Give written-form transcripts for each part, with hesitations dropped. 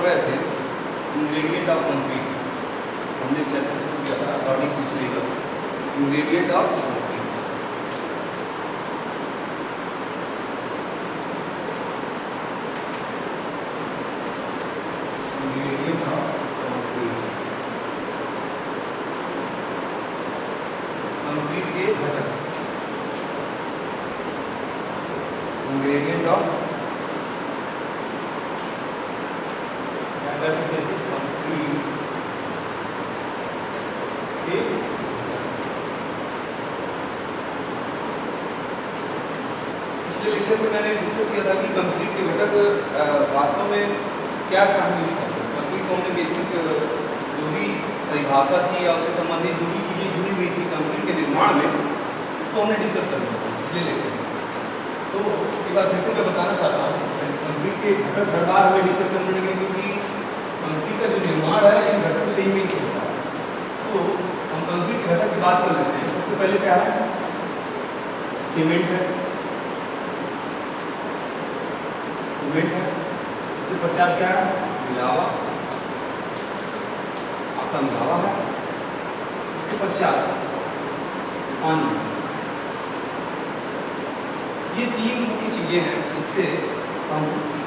पढ़ रहे थे इंग्रेडिएंट ऑफ कंक्रीट, हमने चैप्टर शुरू किया था according to syllabus ingredient of concrete. Ingredient of concrete, concrete के घटक, इंग्रेडिएंट ऑफ पिछले लेक्चर में मैंने डिस्कस किया था कि कंक्रीट के घटक वास्तव में क्या काम यूज करते हैं। कंक्रीट को हमने बेसिक जो भी परिभाषा थी या उससे संबंधित जो भी चीज़ें जुड़ी हुई थी कंक्रीट के निर्माण में, उसको हमने डिस्कस कर लिया था पिछले लेक्चर में। तो एक बार फिर से मैं बताना चाहता हूँ कंक्रीट के घटक हर बार हमें डिस्कस करने लगे, क्योंकि कंक्रीट का जो निर्माण है इन घटकों से ही मिलकर होता है। तो हम कंक्रीट के घटक की बात कर लेते हैं। सबसे पहले क्या है, सीमेंट है, सीमेंट है। उसके पश्चात क्या है, मिलावा, आपका मिलावा है। उसके पश्चात पानी। ये तीन मुख्य चीजें हैं, इससे हम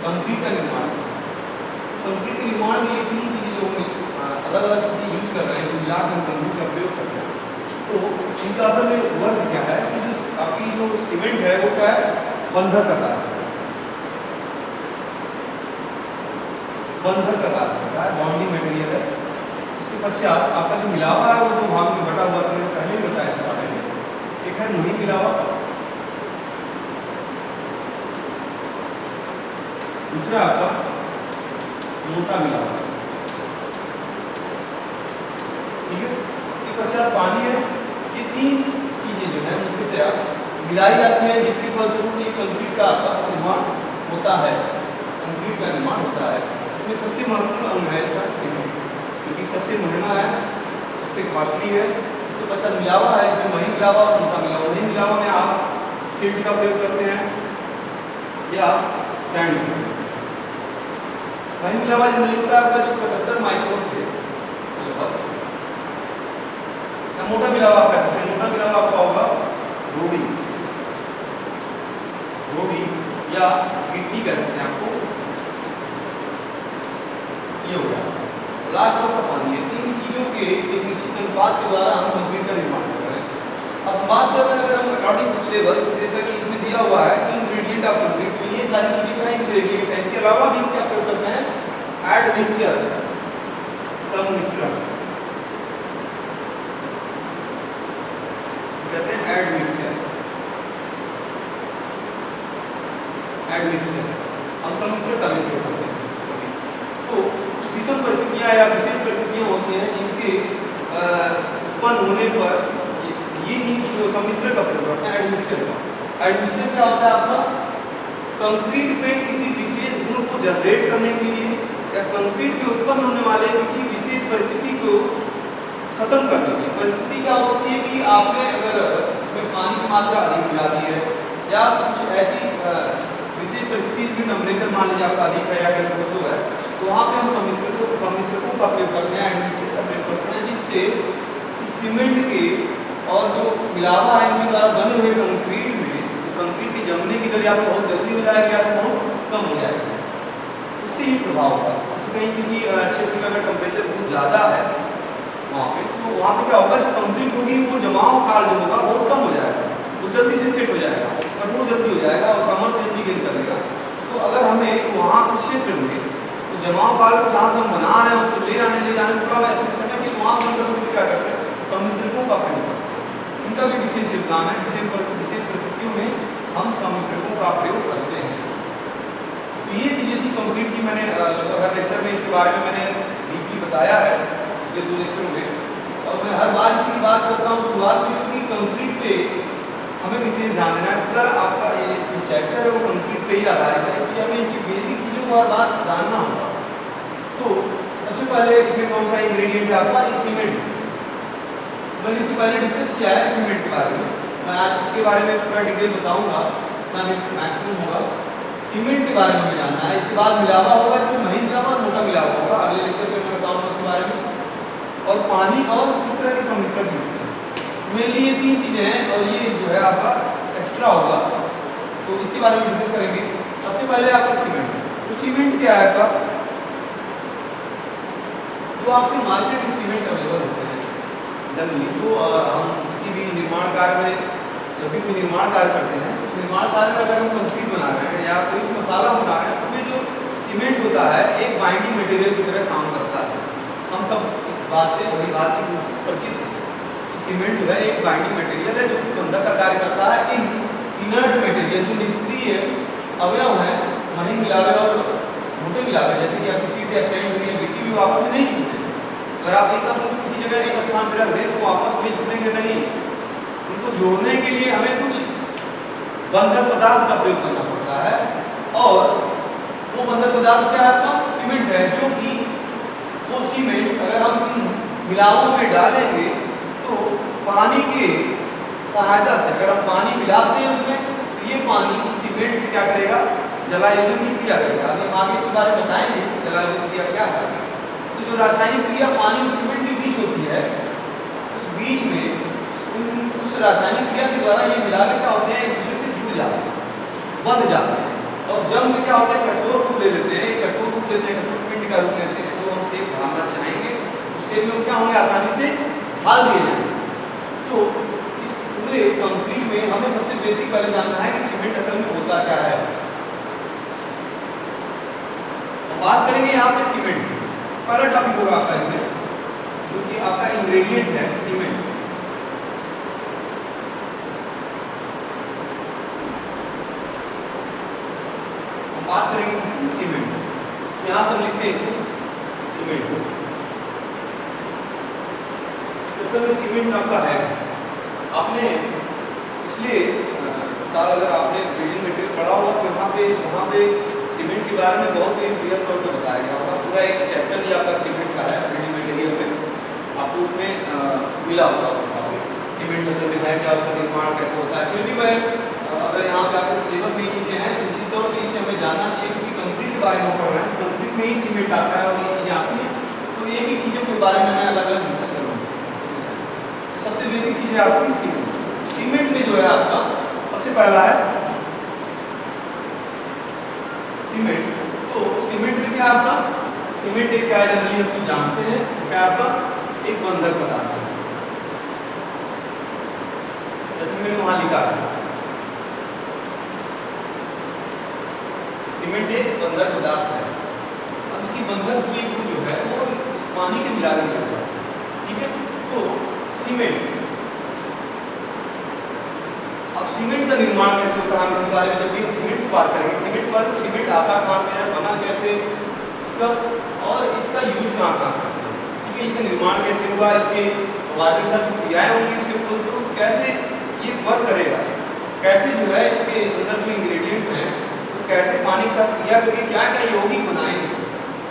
कंक्रीट का निर्माण करते हैं। कंक्रीट के निर्माण में ये तीन चीजें जो हम अलग अलग चीजें यूज कर रहे हैं, जो मिलाकर हम कंक्रीट का प्रयोग करते हैं, तो इनका असल में वर्क क्या है कि जो आपकी जो सीमेंट है वो क्या है, बंधक करता है, बंधक करता है, बॉन्डिंग मटेरियल है। उसके पश्चात आपका जो मिलावा है वो दो भाग में बटा हुआ, मैंने पहले ही बताया था पहले। एक है नहीं मिलावा, दूसरा आपका मोटा मिलावा, ठीक है। इसके पश्चात पानी है। ये तीन चीजें जो है मुख्यतः मिलाई जाती है, जिसके फलस्वरूप ये कंक्रीट का आपका निर्माण होता है, कंक्रीट का निर्माण होता है। इसमें सबसे महत्वपूर्ण अंग है इसका सीमेंट, क्योंकि सबसे महंगा है, सबसे कॉस्टली है। उसके पश्चात मिलावा है, इसमें वही मिलावा और मोटा मिलावा। वही मिलावा में आप सिल्ट का प्रयोग करते हैं या सैंड। वही मिलावा जनरली होता है आपका जो 75 माइक्रोन से लगभग। मोटा मिलावा आप कह सकते हैं, मोटा मिलावा आपका होगा रोडी, रोडी या गिट्टी कह सकते हैं आपको, ये हो गया। लास्ट में पानी है। तीन चीजों के एक निश्चित अनुपात के द्वारा हम कंक्रीट का निर्माण कर रहे हैं। अब हम बात कर रहे हैं, अगर हम अकॉर्डिंग टू सिलेबस, जैसा कि इसमें दिया हुआ है कि इंग्रेडिएंट ऑफ कंक्रीट, तो ये सारी चीजें क्या इंग्रेडिएंट है। इसके अलावा भी क्या प्रयोग करते हैं, एडमिक्सचर, सम्मिश्रण कहते हैं, एडमिक्सचर, एडमिक्सचर हम सम्मिश्रण का प्रयोग करते हैं। तो कुछ विषम परिस्थितियां या विशेष परिस्थितियां होती हैं जिनके उत्पन्न होने पर ये इन चीजों सम्मिश्रण का प्रयोग करते हैं, एडमिक्सचर का। एडमिक्सचर क्या होता है आपका, कंक्रीट पे किसी विशेष गुण को जनरेट करने के लिए या कंक्रीट पे उत्पन्न होने वाले किसी विशेष परिस्थिति को खत्म करने के लिए। परिस्थिति क्या हो सकती है कि आपने अगर उसमें पानी की मात्रा अधिक मिला दी है या कुछ ऐसी विशेष परिस्थिति में टेम्परेचर मान लीजिए आपका अधिक है या टेम्परेचर है, तो वहाँ पे हम सम्मिश्रकों का प्रयोग करते हैं, एडमिक्सचर का प्रयोग करते हैं, जिससे इस सीमेंट के और जो मिलावा है इनके द्वारा बने हुए कंक्रीट में जो कंक्रीट की जमने की दर या तो बहुत जल्दी हो जाएगी या तो बहुत कम हो जाएगी। उससे ही प्रभाव होगा। जैसे कहीं किसी क्षेत्र में अगर टेम्परेचर बहुत ज़्यादा है वहाँ पे, तो वहाँ पे क्या होगा, जो कंक्रीट होगी वो जमाव काल जो होगा बहुत कम हो जाएगा, वो जल्दी से सेट हो जाएगा, कठोर जल्दी हो जाएगा और सामर्थ्य जल्दी गेन कर लेगा। तो अगर हमें वहाँ कुछ क्षेत्र में तो जमाव काल को जहाँ से हम बना रहे हैं उसको ले जाने थोड़ा अतिरिक्त समय चाहिए, वहाँ पर हम क्या करते हैं, सम्मिश्रकों का प्रयोग करते हैं। इनका भी विशेष योगदान है, विशेष परिस्थितियों में हम सम्मिश्रकों का प्रयोग करते हैं। तो ये चीज़ें थी कंक्रीट की। मैंने हर लेक्चर में इसके बारे में मैंने डीपली बताया है पिछले 2 लेक्चरों में, और मैं हर बार इसकी बात करता हूँ शुरुआत में, क्योंकि कंक्रीट पे हमें विशेष ध्यान देना है। पूरा आपका ये जो चैप्टर है वो कंक्रीट पे ही आधारित है, इसलिए हमें इसकी बेसिक चीज़ों को हर बार जानना होगा। तो सबसे पहले इसमें कौन सा इंग्रेडिएंट है आपका, ये सीमेंट। मैंने इसके पहले डिस्कस किया है सीमेंट के बारे में, मैं आज उसके बारे में पूरा डिटेल बताऊँगा, इतना मैक्सिमम होगा। सीमेंट के बारे में जानना है। इसके बाद मिलावा होगा, इसमें महीन मिलावा और मोटा मिलावा और किस तरह के सम्मिश्रण यूज होते हैं। मेनली ये तीन चीजें हैं और ये जो है आपका एक्स्ट्रा होगा, तो इसके बारे में डिस्कस करेंगे। सबसे पहले आपका सीमेंट। तो सीमेंट क्या है आपका, जो आपके मार्केट में सीमेंट अवेलेबल होते हैं जनरली, जो हम किसी भी निर्माण कार्य में जब भी कोई निर्माण कार्य करते हैं, उस निर्माण कार्य में अगर हम कंक्रीट बना रहे हैं या कोई भी मसाला बना रहे हैं, उसमें जो सीमेंट होता है एक बाइंडिंग मटेरियल की तरह काम करता है। हम सब इस बात से बड़ी बात की रूप से परिचित हैं। सीमेंट जो है एक बाइंडिंग मटेरियल है जो कि बंधक का कार्य करता है। इन इनर्ट मटेरियल जो निष्क्रिय अवयव हैं, महीन मिलावे और मोटे मिलावे, जैसे कि आपकी सीट या सैंड हुई या गिट्टी भी आपस में नहीं जुड़ते। अगर आप एक साथ उनको किसी जगह एक स्थान पर रख दें तो वो आपस में जुड़ेंगे नहीं। उनको जोड़ने के लिए हमें कुछ बंधक पदार्थ का प्रयोग करना पड़ता है, और वो बंधक पदार्थ क्या है आपका, सीमेंट है। जो कि वो सीमेंट अगर हम इन मिलावों में डालेंगे तो पानी के सहायता से, अगर हम पानी मिलाते हैं उसमें, तो ये पानी सीमेंट से क्या करेगा, जलायोजन की क्रिया करेगा। अभी हम आगे इसके बारे में बताएंगे जलायोजन क्रिया क्या है। तो जो रासायनिक क्रिया पानी और सीमेंट के बीच होती है, उस बीच में उस रासायनिक क्रिया के द्वारा ये मिलावे क्या होते हैं, एक दूसरे से जुड़ जाते हैं, बंध जाते हैं, और जब में क्या होता है, कठोर रूप ले लेते हैं, कठोर रूप लेते हैं, कठोर पिंड का रूप लेते हैं। तो हम सेब ढालना चाहेंगे, उस सेब में क्या होंगे, आसानी से ढाल दिए जाएंगे। तो इस पूरे कंक्रीट में हमें सबसे बेसिक पहले जानना है कि सीमेंट असल में होता क्या है। बात करेंगे यहाँ पे सीमेंट की। पहला टॉपिक होगा आपका इसमें, जो कि आपका इंग्रेडिएंट है सीमेंट। बात करेंगे किसी सीमेंट, यहाँ से हम लिखते हैं इसको सीमेंट। असल में सीमेंट आपका है, आपने पिछले साल अगर आपने बिल्डिंग मटेरियल पढ़ा होगा तो यहाँ पे सीमेंट के बारे में बहुत ही क्लियर तौर पर बताया गया होगा। पूरा एक चैप्टर ही आपका सीमेंट का है बिल्डिंग मटेरियल में, आपको उसमें मिला होगा सीमेंट असल में है क्या, उसका निर्माण कैसे होता है। फिर भी मैं अगर यहाँ पे आपके सिलेबस में ये चीज़ें हैं तो निश्चित तौर पर इसे हमें जानना चाहिए, क्योंकि कंक्रीट के बारे में पढ़ रहे हैं, कंक्रीट में ही सीमेंट आता है और ये चीज़ें आती हैं। तो एक ही चीज़ों के बारे में मैं अलग अलग डिस्कस करूँगा। सबसे बेसिक चीज़ है आपकी सीमेंट। सीमेंट में जो है आपका सबसे पहला है सीमेंट। तो सीमेंट में क्या है आपका, सीमेंट एक क्या है, जनरली हम जो जानते हैं क्या आपका एक बंधक पदार्थ है, जैसे मैंने वहां लिखा है सीमेंट एक बंधक पदार्थ है। अब इसकी बंधक ये जो है वो पानी के मिलाने के साथ, ठीक है। तो सीमेंट, अब सीमेंट का निर्माण कैसे होता है, हम इसके बारे में जब भी हम सीमेंट की बात करेंगे, सीमेंट के बारे में सीमेंट आता कहाँ से है, बना कैसे इसका, और इसका यूज कहाँ कहाँ करते हैं, ठीक है। इसका निर्माण कैसे हुआ, इसके वाटर के साथ जो क्रियाएं होंगी उसके फलस्वरूप कैसे ये वर्क करेगा, कैसे जो है इसके अंदर जो इंग्रेडिएंट हैं तो कैसे पानी के साथ क्रिया करके क्या क्या यौगिक बनाएंगे,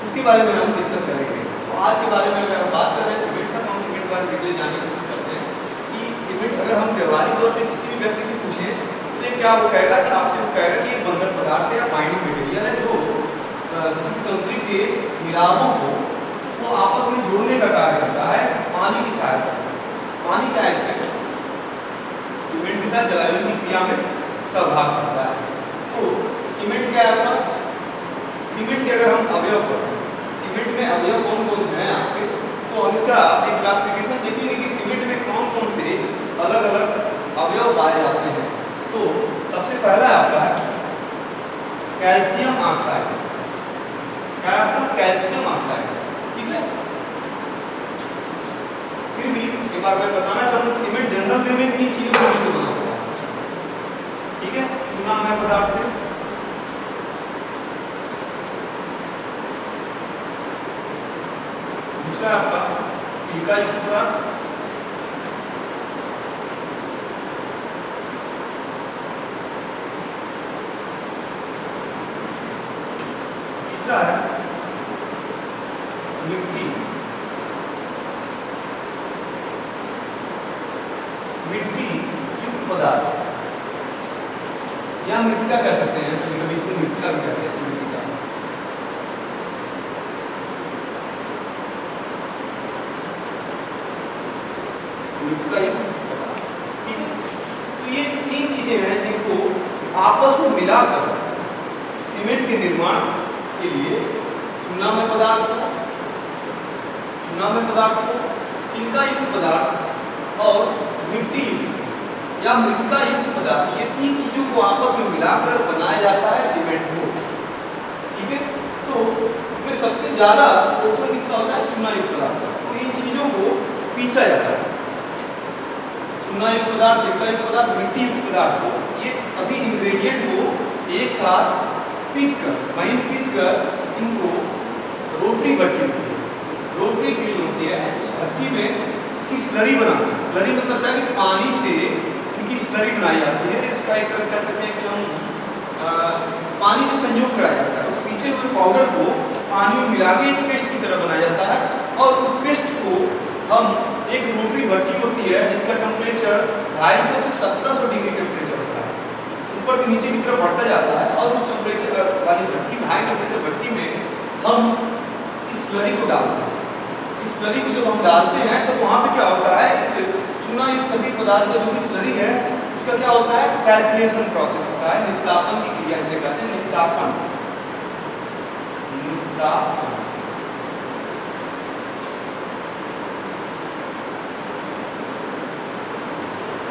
उसके बारे में हम डिस्कस करेंगे। तो आज के बारे में अगर हम बात कर रहे हैं सीमेंट का, तो हम सीमेंट के बारे में डिटेल जानने की कोशिश करते हैं कि सीमेंट अगर हम व्यवहारिक तौर पर किसी भी व्यक्ति से पूछें तो ये क्या वो कहेगा कि आपसे वो कहेगा कि एक बंधक पदार्थ है या बाइंडिंग मटेरियल है जो किसी कंक्रीट के मिलावों को वो आपस में जोड़ने का कार्य करता है पानी की सहायता से। पानी क्या है इसमें, सीमेंट के साथ जलायोजन की क्रिया में सहभाग करता है। तो सीमेंट क्या है आपका, सीमेंट के अगर हम अवयव पढ़ें, सीमेंट में अवयव कौन कौन से हैं आपके, तो हम इसका एक क्लासिफिकेशन देखेंगे कि सीमेंट में कौन कौन से अलग अलग अवयव पाए जाते हैं। तो सबसे पहला आपका है कैल्शियम ऑक्साइड। क्या आपका कैल्शियम ऑक्साइड, ठीक है। फिर भी एक बार मैं बताना चाहूँगा सीमेंट जनरल वे में किन चीजों से मिलकर बना होता है, ठीक है। चूनामय पदार्थ से, दूसरा आपका सिलिका युक्त पदार्थ, तीसरा है मिट्टी, मिट्टी युक्त पदार्थ या मृतिका कह सकते हैं, कभी इसको मृतिका भी कहते हैं, मृतिका। आपस में मिलाकर सीमेंट के निर्माण के लिए चूनामय पदार्थ को, सिलिका युक्त पदार्थ और मिट्टी युक्त या मृतिका युक्त पदार्थ, ये तीन चीजों को आपस में मिलाकर बनाया जाता है सीमेंट को। ठीक है, तो इसमें सबसे ज्यादा पोर्शन किसका होता है? चूना युक्त पदार्थ। तो इन चीजों को पीसा जाता है, चूना युक्त पदार्थ, सिलिका युक्त पदार्थ, मिट्टी युक्त पदार्थ को, ये सभी इंग्रेडिएंट को एक साथ पीसकर इनको रोटरी भट्टी होती है, रोटरी ड्रिल होती है, उस भट्टी में इसकी स्लरी बनाते हैं। स्लरी मतलब क्या है कि पानी से इनकी स्लरी बनाई जाती है। इसका एक तरह से कह सकते हैं कि हम पानी से संयोग कराया जाता है। उस पीसे हुए पाउडर को पानी में मिला के एक पेस्ट की तरह बनाया जाता है और उस पेस्ट को हम एक रोटरी भट्टी होती है जिसका टेम्परेचर 250 से 1700 डिग्री टेम्परेचर होता है, ऊपर से नीचे की तरफ बढ़ता जाता है। और उस टेम्परेचर वाली भट्टी, हाई टेम्परेचर भट्टी में हम इस स्लरी को डालते हैं। इस स्लरी को जब हम डालते हैं तो वहाँ पे क्या होता है, इस चूना युक्त सभी पदार्थ का जो भी स्लरी है उसका क्या होता है? कैल्सिनेशन प्रोसेस होता है, निस्तापन की क्रिया जिसे कहते हैं, निस्तापन।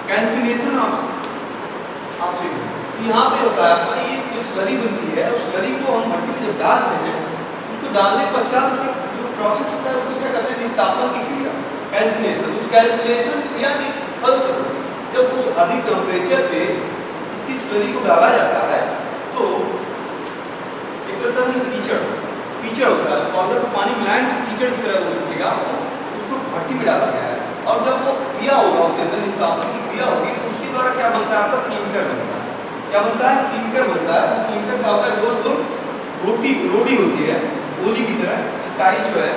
कैल्सिनेशन ऑक्सीजन यहाँ पे होता है आपका। ये जो स्लरी बनती है उस स्लरी को हम भट्टी में जब डालते हैं, उसको डालने के पश्चात उसका जो प्रोसेस होता है उसको क्या कहते हैं? निस्तापन की क्रिया, कैल्सिनेशन। उस कैल्सिनेशन क्रिया के फलस्वरूप जब उस अधिक टेम्परेचर पे इसकी स्लरी को डाला जाता है तो एक तरह से कीचड़ होता है। उस पाउडर को पानी मिलाएंगे तो कीचड़ की तरह वो दिखेगा, उसको भट्टी में डाला गया है। और जब वो क्रिया होगा उसके अंदर निष्कासन की क्रिया होगी तो उसके द्वारा क्या बनता है? आपका क्लिंकर बनता है। क्या बनता है? क्लिंकर बनता है। वो क्लिंकर क्या होता है? गोल गोल रोटी होती है, गोली की तरह। उसकी साइज जो है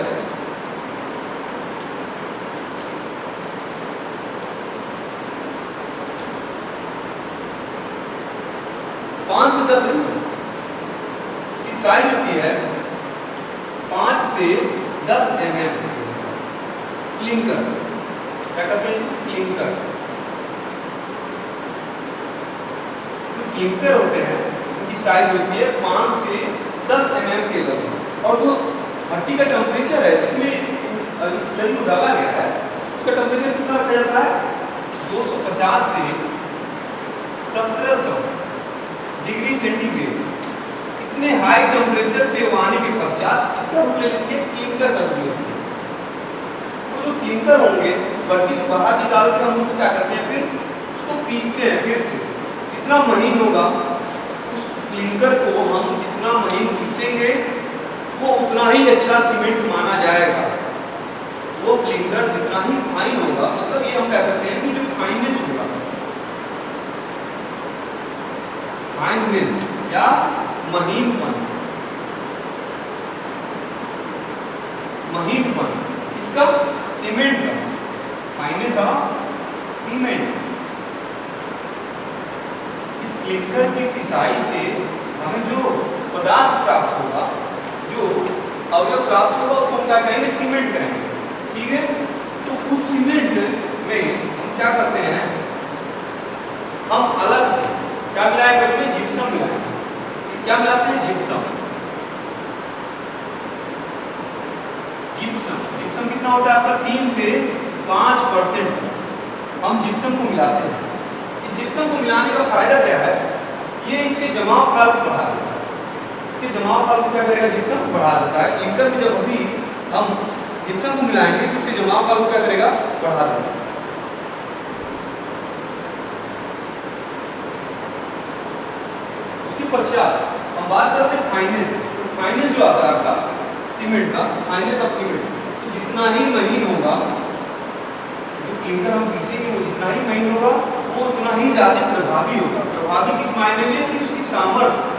5 से 10 mm, इसकी साइज होती है 5 से 10 mm। क्लिंकर क्या कहते हैं? क्लिंकर। जो क्लिंकर होते हैं उनकी साइज होती है 5 से 10 mm के लगभग। और जो भट्टी का टेम्परेचर है जिसमें इस स्लरी को डाला गया है उसका टेम्परेचर कितना रखा जाता है? 250 से 1700 डिग्री सेंटीग्रेड। इतने हाई टेम्परेचर पे आने के पश्चात इसका रूप ले लेती है, क्लिंकर का रूप लेती है। तो जो क्लिंकर होंगे उस भट्टी से बाहर निकाल के हम उसको क्या करते हैं? फिर उसको पीसते हैं। फिर से जितना महीन होगा उस क्लिंकर को हम जितना महीन पीसेंगे वो उतना ही अच्छा सीमेंट माना जाएगा। वो क्लिंकर जितना ही फाइन होगा, मतलब ये हम कह सकते हैं कि जो फाइनेस होगा, फाइनेस या महीनपन इसका सीमेंट का, फाइनेस ऑफ सीमेंट। इस क्लिंकर की पिसाई से हमें जो पदार्थ प्राप्त होगा, जो अवयव प्राप्त होगा उसको हम क्या कहेंगे? सीमेंट कहेंगे। ठीक है, तो उस सीमेंट में हम क्या करते हैं? हम अलग से क्या मिलाएंगे? उसमें जिप्सम मिलाएंगे। क्या मिलाते हैं? जिप्सम। जिप्सम कितना होता है आपका? 3 से 5% हम जिप्सम को मिलाते हैं। इस जिप्सम को मिलाने का फायदा क्या है? ये इसके जमाव काल को बढ़ा देता है। इसके जमाव काल को क्या करेगा? जिप्सम बढ़ा देता है। क्लिंकर में जब अभी हम जिप्सम को मिलाएंगे तो उसके जमाव काल को क्या करेगा? बढ़ा देगा। उसके पश्चात हम बात करते हैं फाइनेस। तो फाइनेस जो आता है आपका सीमेंट का, फाइनेस ऑफ सीमेंट, तो जितना ही महीन होगा जो क्लिंकर हम पीसेंगे वो जितना ही महीन होगा वो उतना ही ज्यादा प्रभावी होगा। प्रभावी किस मायने में? कि उसकी सामर्थ्य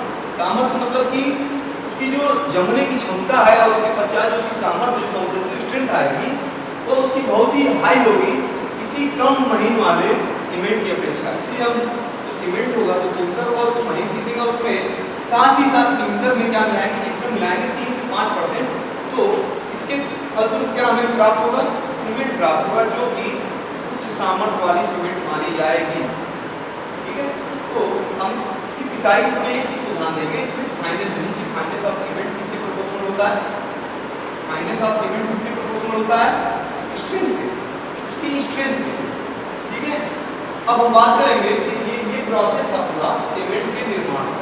मतलब कि उसकी जो जमने की क्षमता है और उसके पश्चात जो उसकी सामर्थ्य, जो कंप्रेसिव स्ट्रेंथ आएगी वो उसकी बहुत ही हाई होगी किसी कम महीन वाले सीमेंट की अपेक्षा। इसलिए हम जो सीमेंट होगा, जो क्लिंकर होगा, उसको महीन पीसेंगे, उसमें साथ ही साथ क्लिंकर में क्या मिलाएंगे? जिप्सम मिलाएंगे 3 से 5%। तो इसके फलस्वरूप क्या हमें प्राप्त होगा? सीमेंट प्राप्त होगा जो कि उच्च सामर्थ्य वाली सीमेंट मानी जाएगी। ठीक है, तो हम उसकी साइड में एक चीज को ध्यान देंगे, इसमें फाइनेस यानी फाइनेस ऑफ सीमेंट किसके प्रोपोर्शनल होता है? फाइनेस ऑफ सीमेंट किसके प्रोपोर्शनल होता है? स्ट्रेंथ के, उसकी स्ट्रेंथ के। ठीक है, अब हम बात करेंगे कि ये प्रोसेस था पूरा सीमेंट के निर्माण।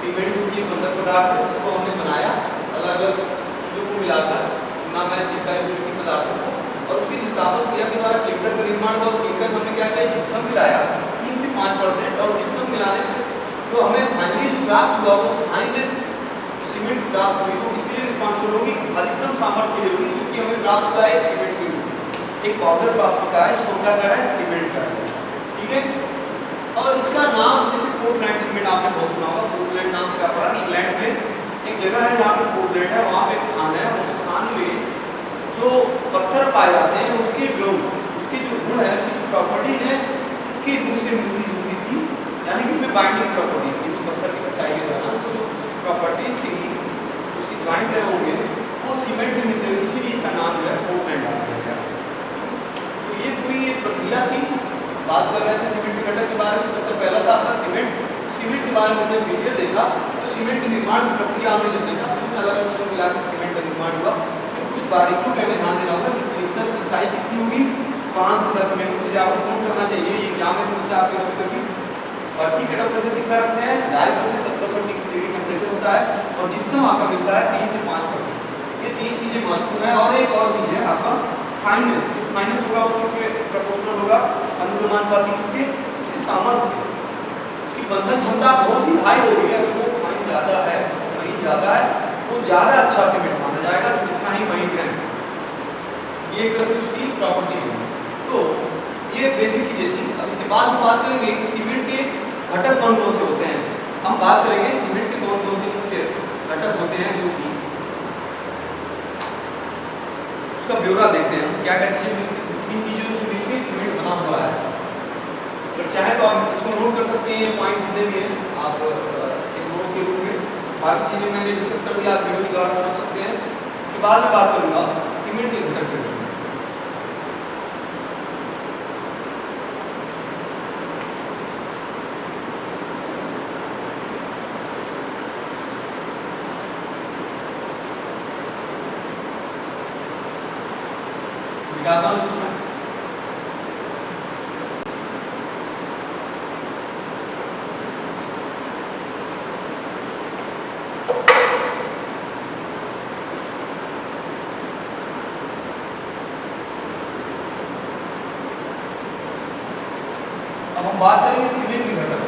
सीमेंट जो कि बंधक पदार्थ है जिसको हमने बनाया अलग अलग चीजों को मिलाकर, चूना में सिरका यूनिटी पदार्थों को, और उसकी निष्कासन क्रिया के द्वारा क्लिंकर का निर्माण हुआ। उस क्लिंकर में हमने क्या किया? जिप्सम मिलाया 3 से 5%, और जिप्सम मिलाने पे जो हमें फाइनली जो प्राप्त हुआ वो फाइनेस सीमेंट प्राप्त हुई, वो किसके लिए रिस्पॉन्सिबल होगी? अधिकतम सामर्थ्य के लिए होगी, जो कि हमें प्राप्त हुआ है एक सीमेंट के रूप में। एक पाउडर प्राप्त होता है, इसको क्या कह रहा है? सीमेंट का। ठीक है, और इसका नाम जैसे पोर्टलैंड सीमेंट आपने बहुत सुना होगा। पोर्टलैंड नाम क्या पड़ा? इंग्लैंड में एक जगह है जहाँ पे पोर्टलैंड है, वहाँ पे एक खान है, उस खान में जो पत्थर पाए जाते हैं उसके गुण, उसके जो गुण है, उसकी जो प्रॉपर्टी है इसके गुण से मिलती जुलती थी, यानी कि इसमें बाइंडिंग प्रॉपर्टीज थी उस पत्थर के पिसाई के दौरान। तो जो प्रॉपर्टीज थी उसकी ज्वाइंट रहे होंगे वो सीमेंट से मिलते हुए, इसीलिए इसका नाम जो है पोर्टलैंड रखा गया। तो ये पूरी एक प्रक्रिया थी। बात कर रहे थे सीमेंट के घटक के बारे में। सबसे पहला था आपका सीमेंट। सीमेंट के बारे में हमने वीडियो देखा, तो सीमेंट के निर्माण की प्रक्रिया हमने जब देखा तो उसमें अलग अलग चीजों मिलाकर सीमेंट का निर्माण हुआ। इसमें कुछ बारीकियों पे हमें ध्यान देना होगा कि क्लिंकर की साइज कितनी होगी? 5 से 10 mm। मुझे आपको नोट करना चाहिए, ये एग्जाम में पूछता है आपके कभी कभी। भट्टी का टेम्परेचर कितना रखते हैं? 250 से 1700 डिग्री टेम्परेचर होता है, और जिप्सम आपका मिलता है 3 से 5%। ये 3 चीजें महत्वपूर्ण है। और एक और चीज है आपका फाइनेस। जो फाइनेस होगा वो किसके प्रोपोर्शनल होगा? अनुक्रमानुपाती किसके? उसके सामर्थ्य के। उसकी बंधन क्षमता बहुत ही हाई होगी। अगर वो फाइन ज्यादा है, महीन ज्यादा है, वो ज्यादा अच्छा सीमेंट माना जाएगा जो जितना ही महीन है। ये एक तरह से उसकी प्रॉपर्टी है। तो ये बेसिक चीजें थी। अब इसके बाद हम बात करेंगे कि सीमेंट के घटक कौन कौन से होते हैं। हम बात करेंगे सीमेंट के कौन कौन से मुख्य घटक होते हैं, जो कि उसका ब्यौरा देखते हैं। क्या क्या चीजें किन चीजों से मिलकर सीमेंट बना हुआ है। अगर चाहे तो आप इसको नोट कर सकते हैं, पॉइंट जितने भी हैं आप एक नोट के रूप में। बाकी चीजें मैंने डिस्कस कर दिया, आप वीडियो के द्वारा समझ सकते हैं। इसके बाद मैं बात करूंगा सीमेंट के घटक के रूप में। अब हम बात करेंगे सीमेंट के घटक।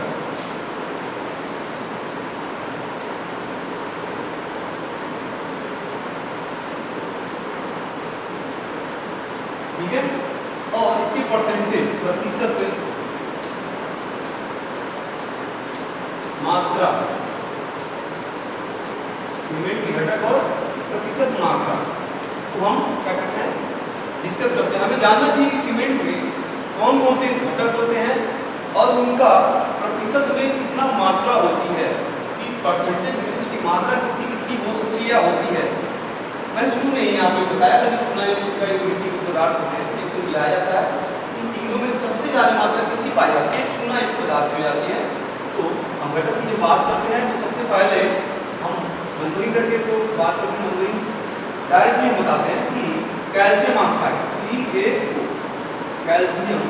ठीक है, और इसकी परसेंटेज प्रतिशत मात्रा, सीमेंट के घटक और प्रतिशत मात्रा तो हम क्या करते हैं? डिस्कस करते हैं। हमें जानना चाहिए कि सीमेंट में कौन कौन से घटक होते हैं और उनका प्रतिशत में कितना मात्रा होती है, कि परसेंटेज में उसकी मात्रा कितनी कितनी हो सकती है या होती है। मैंने शुरू में ही आपको बताया था कि चूना या सिरका या मिट्टी के पदार्थ होते हैं, इनको मिलाया जाता है। इन तीनों में सबसे ज्यादा मात्रा किसकी पाई जाती है? चूना युक्त पदार्थ में जाती है। तो हम घटक की जब बात करते हैं तो सबसे पहले हम नंबरिंग करके तो बात करते हैं। नंबरिंग डायरेक्टली हम बताते हैं कि calcium oxide CaO, calcium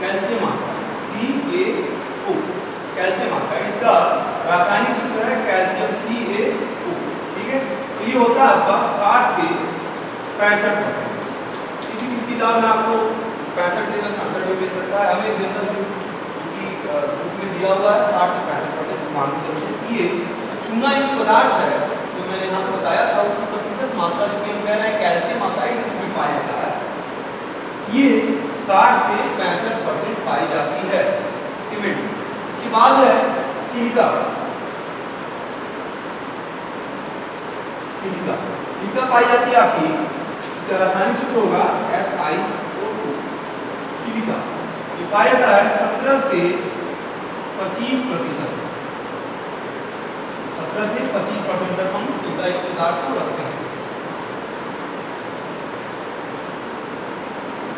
calcium oxide CaO, calcium oxide, इसका रासायनिक सूत्र है कैल्शियम CaO। ठीक है, तो ये होता है आपका 60 से 65%। किसी किसी किताब में आपको 65 देना 67 में मिल सकता है। हमें जनरल बुक में दिया हुआ है 60 से 65% मान के चलते। ये चूना युक्त पदार्थ है जो मैंने यहाँ पे बताया था, उसकी प्रतिशत मात्रा जो कि हम कह रहे हैं कैल्शियम ऑक्साइड के रूप में पाया जाता है, ये 60 से 65% पाई जाती है सीमेंट। इसके बाद है सिलिका। सिलिका पाई जाती है आपकी, इसका रासायनिक सूत्र होगा SiO2। सिलिका ये पाया जाता है 17 से 25%। 17 से 25% तक हम सिलिका युक्त पदार्थ को रखते हैं।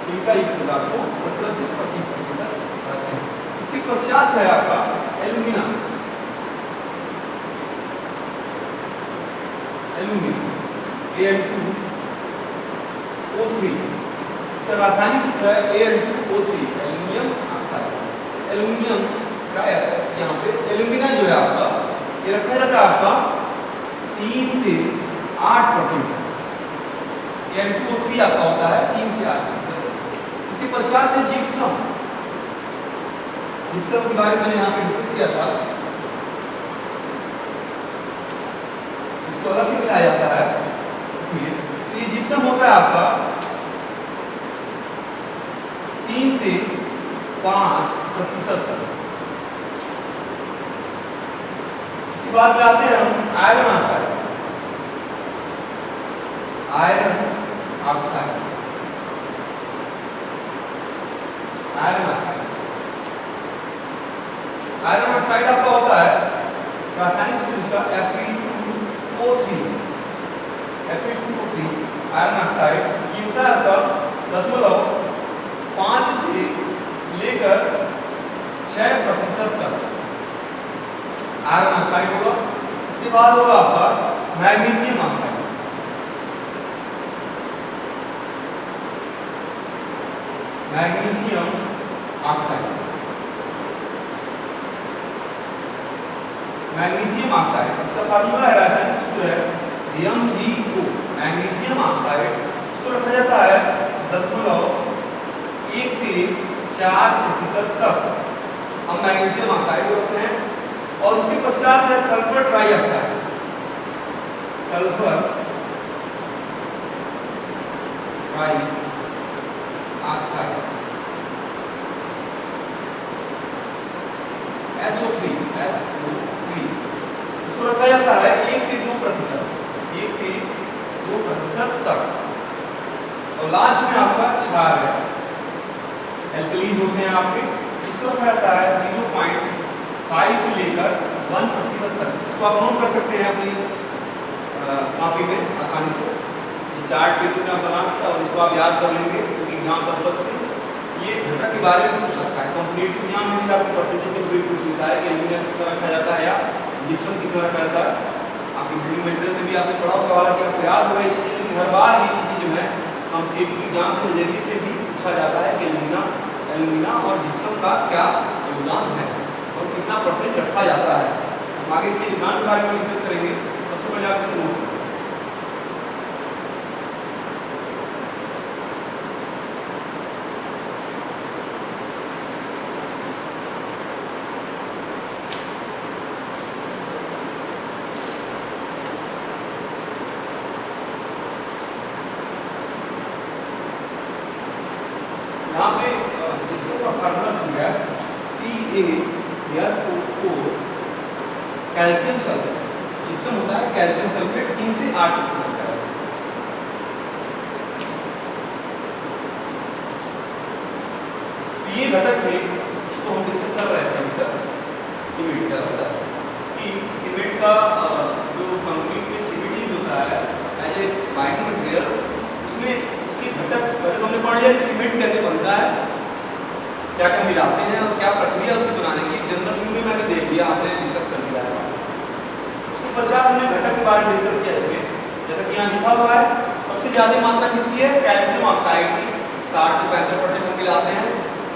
सिलिका युक्त पदार्थ को 17 से 25% रखते हैं। इसके पश्चात है आपका एल्यूमिना। एल्यूमिनियम Al2O3, इसका रासायनिक सूत्र है Al2O3, aluminium oxide. Aluminium trioxide. यहाँ पे एल्यूमिना जो है आपका ये रखा जाता है आपका 3 से 8%। Al2O3 आपका होता है 3 से 8%। इसके पश्चात है जिप्सम। जिप्सम के बारे में मैंने यहाँ पे डिस्कस किया था। इसको अलग से मिलाया जाता है इसमें। तो ये जिप्सम होता है आपका 3 से 5% तक। इसके बाद लाते हैं हम iron oxide. Iron oxide, iron oxide, iron oxide आपका होता है रासायनिक सूत्र इसका Fe2O3। Fe2O3 आयरन ऑक्साइड ये होता है आपका 0.5 से लेकर 6% तक आयरन ऑक्साइड होगा। इसके बाद होगा आपका magnesium oxide. Magnesium oxide, magnesium oxide इसका फार्मूला है, रासायनिक सूत्र है MgO। मैग्नीशियम ऑक्साइड इसको रखा जाता है 0.1 से 4% तक हम मैग्नीशियम ऑक्साइड को रखते हैं। और उसके पश्चात है sulphur trioxide. Sulphur trioxide SO3 इसको रखा जाता है 1 से 2%, 1 से 2% तक। और लास्ट में आपका क्षार है, एल्कलीज होते हैं आपके। इसको रखा जाता है 0.5 से लेकर 1% तक। इसको आप नोट कर सकते हैं अपनी कॉपी में आसानी से। ये चार्ट के रूप में आप बना सकते हैं और इसको आप याद कर लेंगे, क्योंकि एग्जाम पर्पज से ये घटक के बारे में पूछ सकता है। कॉम्पिटिटिव एग्जाम में भी आपको परसेंटेज के कोई पूछ लेता है कि एल्यूमिनियम कितना रखा जाता है या जिप्सम कितना रखा जाता है। आपकी बिल्डिंग मटेरियल में भी आपने पढ़ा होगा, हालांकि आपको याद होगा ये चीज़ें, लेकिन हर बार ये चीज़ें जो है कॉम्पिटिटिव एग्जाम के नजरिए से भी पूछा जाता है कि एल्यूमिना और जिप्सम का क्या योगदान है और कितना % रखा जाता है। हम आगे इसके योगदान के बारे में डिस्कस करेंगे। सबसे पहले आप इसको नोट करें। यहाँ पे जिप्सम का फार्मूला जो है CaSO4 कैल्शियम सल्फेट। जिप्सम होता है कैल्शियम सल्फेट 3 से 8% होता है। ये घटक थे इसको हम डिस्कस कर रहे थे अभी तक। सीमेंट का होता है कि सीमेंट का जो कंक्रीट में सीमेंट यूज होता है एज ए बाइंडिंग मटेरियल, उसमें घटक हमने पढ़ लिया कि सीमेंट कैसे बनता है, क्या क्या मिलाते हैं और क्या प्रक्रिया उसकी बनाने की। जनरल व्यू में मैंने देख लिया, आपने डिस्कस कर लिया है। उसके पश्चात हमने घटक के बारे में डिस्कस किया इसमें। जैसा कि यहाँ लिखा हुआ है, सबसे ज़्यादा मात्रा किसकी है? कैल्शियम ऑक्साइड की 60 से 65% हम मिलाते हैं।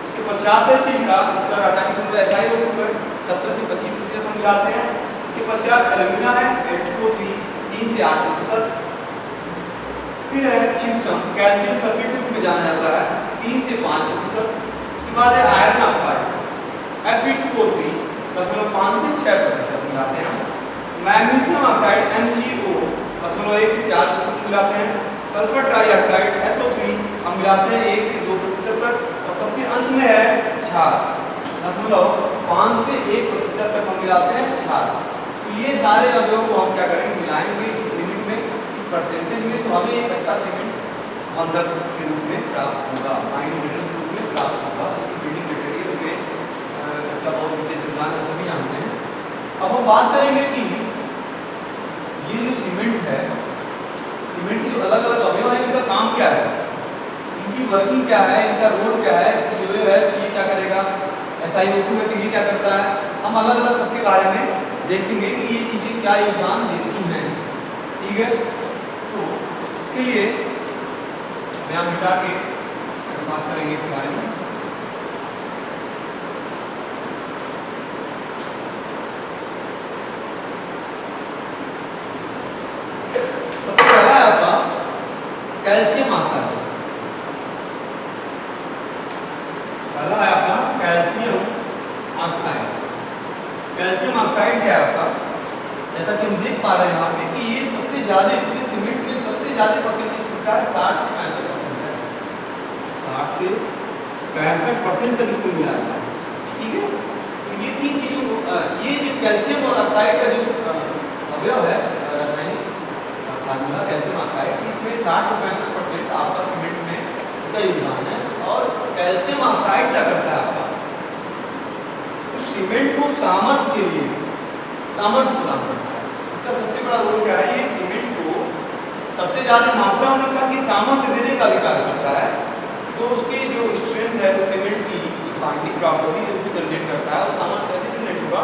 उसके पश्चात है सिलिका, इसका रासायनिक सूत्र HiO2 है, 17 से 25% हम मिलाते हैं। इसके पश्चात एल्यूमिना है Al2O3 3 से 8%। फिर है जिप्सम, कैल्शियम सल्फेट के रूप में जाना जाता है 3 से 5%। उसके बाद है आयरन ऑक्साइड Fe2O3 5 से 6% मिलाते हैं। मैग्नीशियम ऑक्साइड MgO 1 से 4% मिलाते हैं। सल्फर ट्राइऑक्साइड SO3 हम मिलाते हैं 1 से 2% तक। और सबसे अंत में है क्षार, 5 से 1% तक हम मिलाते हैं क्षार। तो ये सारे अवयवों को हम क्या करेंगे? मिलाएंगे इस लिमिट में, परसेंटेज में, तो हमें एक अच्छा सीमेंट बंधक के रूप में प्राप्त होगा, बाइंडिंग मटेरियल के रूप में प्राप्त होगा। बिल्डिंग मटेरियल में इसका बहुत विशेष योगदान हम सभी जानते हैं। अब हम बात करेंगे कि ये जो सीमेंट है, सीमेंट की जो अलग अलग अवयव है इनका काम क्या है, इनकी वर्किंग क्या है, इनका रोल क्या है। CO है तो ये क्या करेगा, SiO2 है तो ये क्या करता है, हम अलग अलग सबके बारे में देखेंगे कि ये चीज़ें क्या योगदान देती हैं। ठीक है, तो इसके लिए मैं यहाँ मिटा के बात करेंगे इसके बारे में। सबसे पहला है आपका कैल्शियम ऑक्साइड। पहला है आपका कैल्शियम ऑक्साइड। कैल्शियम ऑक्साइड क्या है आपका, जैसा कि हम देख पा रहे हैं यहाँ पे कि ये सबसे ज्यादा पूरे सीमेंट में सबसे ज्यादा परसेंटेज किसका है, 60 से 65% है। 60 से 65% तक इसको मिला है। ठीक है, तो ये तीन चीजों, ये जो कैल्शियम और ऑक्साइड का जो अवयव है रासायनिक फार्मूला कैल्शियम ऑक्साइड, इसमें 60 से 65% आपका सीमेंट में इसका योगदान है। और कैल्शियम ऑक्साइड क्या करता है आपका, तो सीमेंट को सामर्थ्य के लिए सामर्थ्य प्रदान करता है। इसका सबसे बड़ा रोल क्या है, ये सीमेंट को सबसे ज्यादा मात्रा होने के साथ ये सामर्थ्य देने का भी कार्य करता है। तो उसकी जो स्ट्रेंथ है उस सीमेंट की जो बाइंडिंग प्रॉपर्टी है उसको जनरेट करता है। और सामर्थ्य कैसे जनरेट होगा,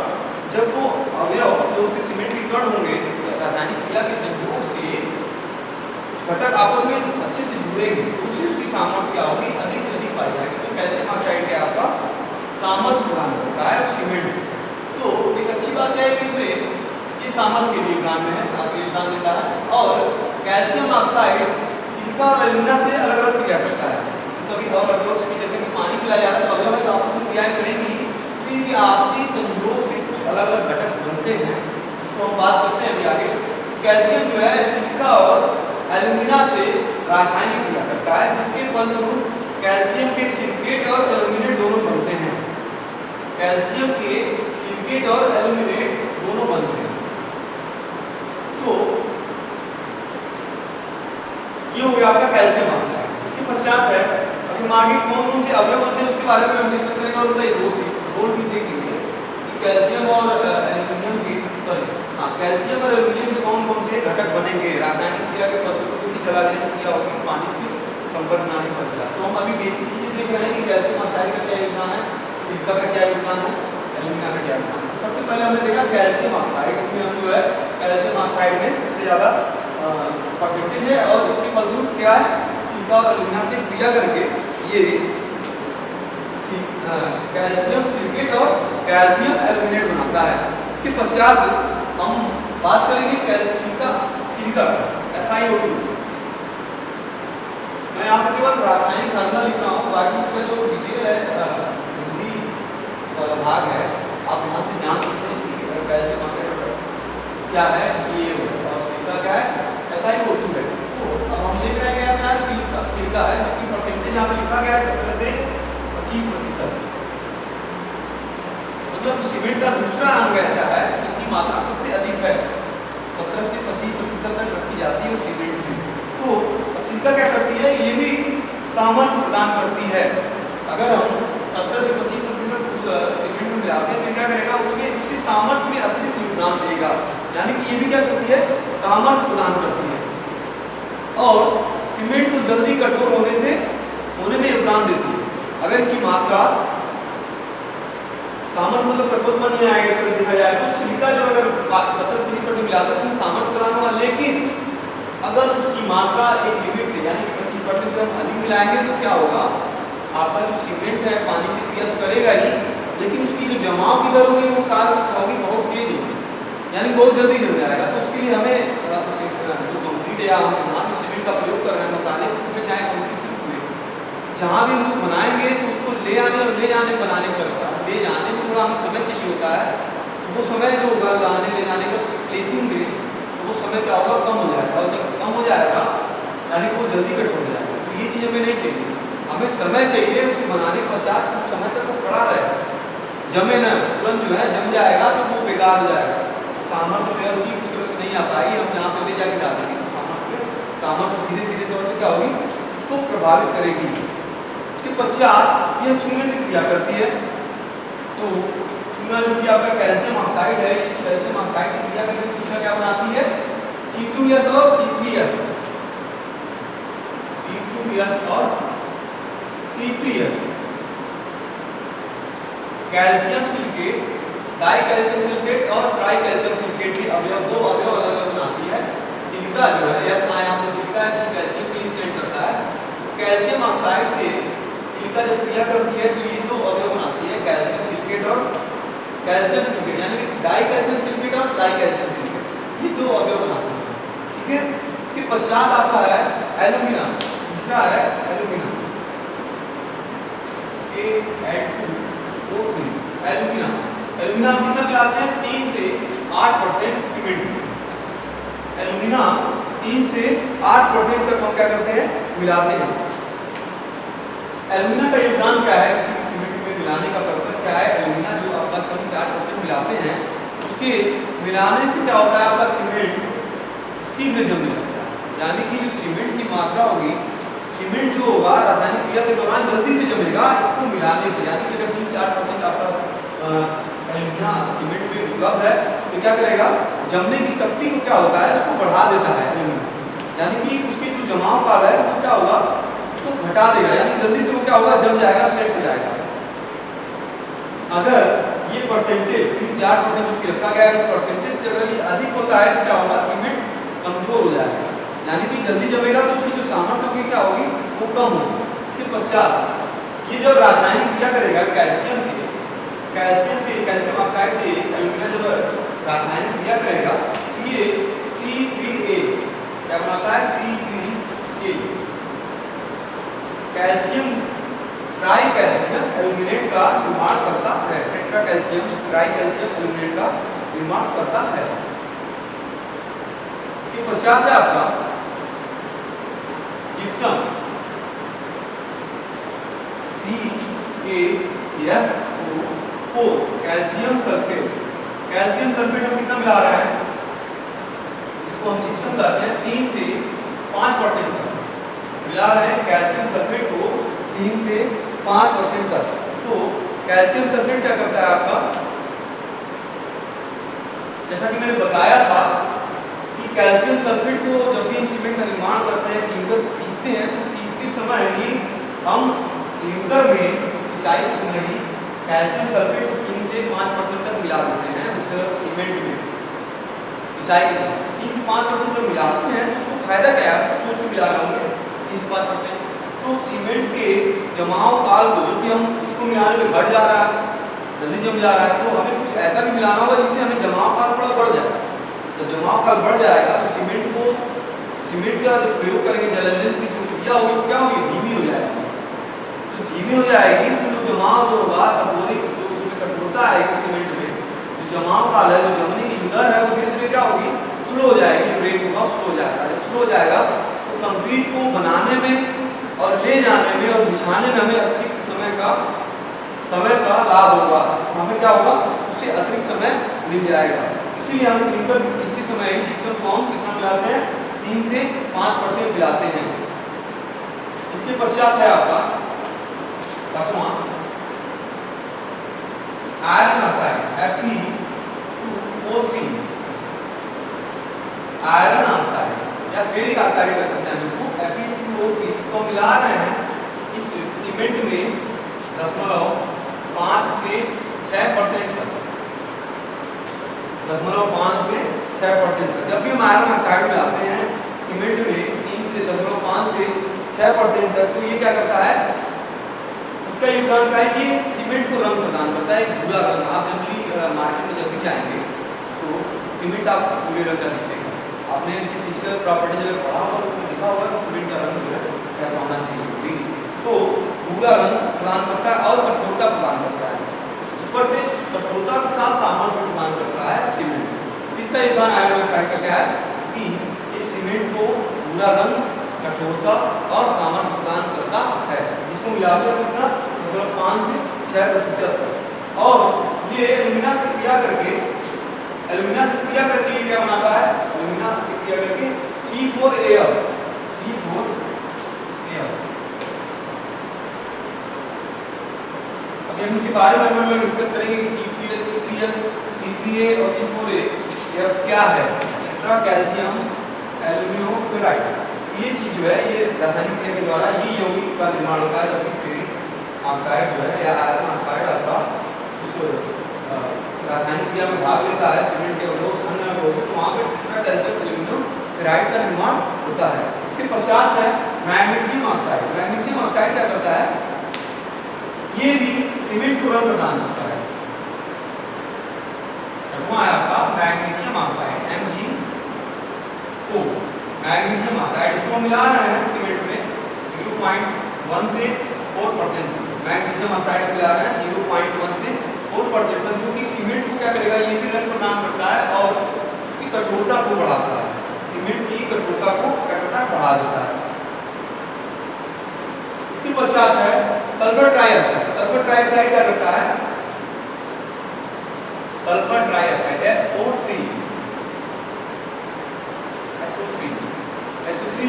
जब वो अवयव जो उसके सीमेंट के कण होंगे रासायनिक क्रिया के संयोग से घटक आपस में अच्छे से जुड़ेंगे तो उससे उसकी सामर्थ्य क्या होगी, अधिक से अधिक पाई जाएगी। तो कैल्शियम ऑक्साइड क्या आपका सामर्थ्य प्रदान करता है सीमेंट। तो एक अच्छी बात है कि इसमें ये सामर्थ्य के लिए योगदान है, आपको योगदान देता है। और कैल्शियम ऑक्साइड सिलिका और एल्यूमिना से अलग अलग क्रिया करता है। सभी और अवयव से भी, जैसे कि पानी मिलाया जा रहा है तो अवयव तो आपस में क्रियाएं करेंगी, तो इनके आपसी संयोग से कुछ अलग अलग घटक बनते हैं, इसको हम बात करते हैं अभी आगे। कैल्शियम जो है सिलिका और एल्यूमिना से रासायनिक क्रिया करता है, जिसके फलस्वरूप कैल्शियम के सिलिकेट और एल्यूमिनेट दोनों बनते हैं। कैल्शियम के सिलिकेट और एल्यूमिनेट दोनों बनते हैं। तो ये हो गया आपका कैल्शियम ऑक्साइड। इसके पश्चात है, अभी हम आगे कौन कौन से अवयव बनते हैं उसके बारे में हम डिस्कस करेंगे और उनका रोल भी देखेंगे कि कैल्शियम और एल्यूमिनियम के कैल्शियम और एल्यूमिनियम के कौन कौन से घटक बनेंगे रासायनिक क्रिया के फलस्वरूप, जो कि जलावजन क्रिया होगी पानी से संपर्क में आने के पश्चात। तो हम अभी बेसिक चीजें देख रहे हैं कि कैल्शियम ऑक्साइड का क्या योगदान है, सिलिका का क्या योगदान है, एल्यूमिना का क्या योगदान है। सबसे पहले हमने देखा कैल्शियम ऑक्साइड, इसमें हम जो है कैल्शियम ऑक्साइड में सबसे ज्यादा परसेंटेज है और इसके फलस्वरूप क्या है, सिलिका और एल्यूमिना से क्रिया करके ये कैल्शियम सिलिकेट और कैल्शियम एल्यूमिनेट बनाता है। इसके पश्चात हम बात करेंगे कैल्शियम का सिलिका SiO2। मैं यहाँ पर केवल रासायनिक फार्मूला लिख रहा हूँ, बाकी इसका जो डिटेल है हिंदी भाग है आप यहाँ से जान सकते हैं कि कैल्शियम ऑक्साइड क्या है, CaO और सिलिका क्या है, SiO2 है। तो अब हम देख रहे हैं क्या है, सिलिका है जो कि परसेंटेज यहाँ पे लिखा गया है 17 से 25%। मतलब सीमेंट का दूसरा अंग ऐसा है जिसकी मात्रा सबसे अधिक है, 17 से 25% तक रखी जाती है उस सीमेंट में। तो सिलिका क्या करती है, ये भी सामर्थ्य प्रदान करती है। अगर हम 17 से 25% उस सीमेंट में मिलाते हैं तो क्या करेगा, उसमें उसकी सामर्थ्य में अतिरिक्त योगदान देगा। यानी कि ये भी क्या करती है, सामर्थ्य प्रदान करती है और सीमेंट को जल्दी कठोर होने में योगदान देती है। अगर इसकी मात्रा सामर्थ्य मतलब कठोर बन नहीं आएगा अगर देखा जाए तो सिलिका जो अगर 70% मिलाता है उसमें सामर्थ्य प्रदान होगा, लेकिन अगर उसकी मात्रा एक लिमिट से यानी 25% से हम अधिक मिलाएंगे तो क्या होगा, आपका जो सीमेंट है पानी से क्रिया तो करेगा ही, लेकिन उसकी जो जमाव की दर होगी वो क्या होगी, बहुत तेज होगी, यानी बहुत जल्दी जल जाएगा। तो उसके लिए हमें जो कंक्रीट या हम जहाँ भी सीमेंट का प्रयोग कर रहे हैं मसाले के रूप में चाहे कंक्रीट के रूप में, जहाँ भी हम उसको बनाएंगे तो उसको ले आने और ले जाने बनाने के पश्चात ले जाने में थोड़ा हमें समय चाहिए होता है। तो वो समय जो होगा लाने ले जाने का प्लेसिंग में, तो वो समय क्या होगा, कम हो जाएगा। और जब कम हो जाएगा यानी वो जल्दी कठोर हो जाएगा। तो ये चीज़ हमें नहीं चाहिए, हमें समय चाहिए उसको बनाने के पश्चात कुछ समय तक वो पड़ा रहे, जमे न, तुरंत जो है जम जाएगा तो वो बेकार हो जाएगा। सामर्थ्य जो है उसकी उस तरह से नहीं आ पाएगी, हम यहाँ पे ले जाके डालेंगे तो सामर्थ्य सीधे सीधे तौर पर क्या होगी, उसको प्रभावित करेगी। उसके पश्चात यह चूने से क्रिया करती है। तो चूना जो कि आपका कैल्शियम ऑक्साइड है, कैल्शियम ऑक्साइड से क्रिया करके सिलिका क्या बनाती है, C2S और C3S, C2S और C3S, calcium silicate, die calcium silicate और ट्राई कैल्शियम सिलिकेट के अवयव, दो अवयव अलग अलग बनाती है। सिलिका जो है S ना यहाँ पे सिलिका है, कैल्शियम के लिए स्टैंड करता है। तो कैल्शियम ऑक्साइड से सिलिका जब क्रिया करती है तो ये दो अवयव बनाती है, कैल्शियम सिलिकेट और कैल्शियम सिलिकेट, यानी डाई कैल्शियम सिलिकेट और ट्राई कैल्शियम सिलिकेट, ये दो अवयव बनाती है। ठीक है, इसके पश्चात आता है एल्यूमिना, तीसरा है एल्यूमिना, Al2O3, एल्यूमिना। एल्यूमिना हम कितना मिलाते हैं? 3 से 8% सीमेंट में। एल्यूमिना 3 से 8% तक हम क्या करते हैं? मिलाते हैं। एल्यूमिना का योगदान क्या है किसी भी सीमेंट में मिलाने का पर्पस क्या है? एल्यूमिना जो आपका 3 से 8% मिलाते हैं, उसके मिलाने से क्या होता है? आपका सीमेंट शीघ्र जमने लगता है, यानी कि जो सीमेंट की मात्रा होगी, सीमेंट जो होगा रासायनिक क्रिया के दौरान जल्दी से जमेगा इसको मिलाने से। यानी कि अगर 3 से 8% आपका एल्यूमिना सीमेंट में उपलब्ध है तो क्या करेगा? जमने की शक्ति को क्या होता है? उसको बढ़ा देता है एल्यूमिना, यानी कि उसकी जो जमाव काल है वो क्या होगा? उसको घटा देगा, यानी जल्दी से वो क्या होगा? जम जाएगा, सेट हो जाएगा। अगर ये परसेंटेज 3 से 8% जो कि रखा गया है, इस परसेंटेज से अगर ये अधिक होता है तो क्या होगा? सीमेंट कमजोर हो जाएगा, यानी कि जल्दी जमेगा तो उसकी जो सामर्थ्य होगी क्या होगी? वो कम होगी। इसके पश्चात ये जब रासायनिक क्रिया करेगा कैल्शियम ऑक्साइड से एल्यूमिना जब रासायनिक क्रिया करेगा तो ये C3A क्या बनाता है? C3A, calcium try calcium aluminate का निर्माण करता है। Tetra calcium try calcium aluminate का निर्माण करता है। इसके पश्चात है आपका gypsum, CaSO4, calcium sulphate. Calcium sulphate हम कितना मिला रहे हैं? इसको हम जिप्सम कहते हैं। 3 से 5% तक मिला रहे हैं कैल्शियम सल्फेट को, 3 से 5% तक। तो कैल्शियम सल्फेट क्या करता है आपका? जैसा कि मैंने बताया था कि कैल्शियम सल्फेट को जब भी हम सीमेंट का निर्माण करते हैं, क्लिंकर को पीसते हैं, तो पीसते समय ही हम क्लिंकर में पिसाई के समय ही कैल्शियम सल्फेट को 3 से 5% तक मिला देते हैं उस सीमेंट में पिसाई के समय। 3 से 5% जब मिलाते हैं तो उसको फायदा क्या है? तो सोच के मिला रहे होंगे 3 से 5%। तो सीमेंट के जमाव काल को जो कि हम इसको मिलाने में घट जा रहा है, जल्दी जम जा रहा है, तो हमें कुछ ऐसा भी मिलाना होगा जिससे हमें जमाव काल थोड़ा बढ़ जाए। जब जमाव काल बढ़ जाएगा तो सीमेंट का जब प्रयोग करेंगे, जलंधर की जो क्रिया होगी वो क्या होगी? धीमी हो जाएगी। जो धीमी हो जाएगी तो जो जमाव जो होगा, जो उसमें कठोरता आएगी सीमेंट में, जो जमाव काल है, जो जमने की जो दर है, वो धीरे धीरे क्या होगी? स्लो हो जाएगी। जो रेट होगा स्लो हो जाएगा। जब स्लो हो जाएगा तो कंक्रीट को बनाने में और ले जाने में और बिछाने में हमें अतिरिक्त समय का लाभ होगा। हमें क्या होगा? उससे अतिरिक्त समय मिल जाएगा। इसीलिए हम क्लिंकर को पीसते समय ही जिप्सम को हम कितना मिलाते हैं? 3 से 5% मिलाते हैं। इसके पश्चात है आपका पांचवा iron oxide, Fe2O3, iron oxide या फेरिक ऑक्साइड कह सकते हैं इसको, Fe2O3। इसको मिला रहे हैं इस सीमेंट में 0.5 से 6% तक, 0.5 से 6% तक। जब भी हम आयरन ऑक्साइड मिलाते हैं सीमेंट में 3 से 0.5 से 6% तक, तो ये क्या करता है? इसका योगदान क्या है? ये सीमेंट को रंग प्रदान करता है, भूरा रंग। आप जनरली मार्केट में जब भी जाएंगे तो सीमेंट आपको भूरे रंग का दिखेगा। आपने इसकी फिजिकल प्रॉपर्टी अगर पढ़ा होगा तो उसमें देखा होगा कि सीमेंट का रंग जो है कैसा होना चाहिए, ग्रीन। तो भूरा रंग प्रदान करता है और कठोरता प्रदान करता है। ऊपर से कठोरता के साथ सामर्थ्य प्रदान करता है सीमेंट। इसका योगदान आयरन ऑक्साइड का क्या है कि इस सीमेंट को भूरा रंग, कठोरता और सामर्थ्य प्रदान करता है। इसको मिलाते हैं कितना? मतलब 5 से 6% तक। और ये एल्यूमिना से क्रिया करके ये क्या बनाता है? एल्यूमिना से क्रिया करके C4AF। अभी हम इसके बारे में अगर डिस्कस करेंगे कि C3A और C4AF क्या है। Tetra calcium aluminium fluoride. ये चीज जो है ये रासायनिक क्रिया के द्वारा ये यौगिक का निर्माण होता है, जबकि फेरिक ऑक्साइड जो है या आयरन ऑक्साइड आपका उस रासायनिक क्रिया में भाग लेता है सीमेंट के अवरोध अन्य अवरोध से, तो वहाँ पे टेट्रा कैल्शियम एल्यूमिनियम फ्लोराइड का निर्माण होता है। इसके पश्चात है मैग्नीशियम ऑक्साइड। मैग्नीशियम ऑक्साइड क्या करता है, ये भी सीमेंट को रंग प्रदान करता है। छठवां है आपका magnesium oxide MgO। Magnesium oxide इसको मिला रहे हैं सीमेंट में 0.1 से 4%। मैग्नीशियम ऑक्साइड मिला रहे हैं 0.1 से 4%, जो कि सीमेंट को क्या करेगा, ये भी रंग प्रदान करता है और उसकी कठोरता को बढ़ाता है। सीमेंट की कठोरता को क्या करता है, बढ़ा देता है। इसके पश्चात है सल्फर ट्राइऑक्साइड। सल्फर ट्राइऑक्साइड क्या करता है, सल्फर ट्राइऑक्साइड SO3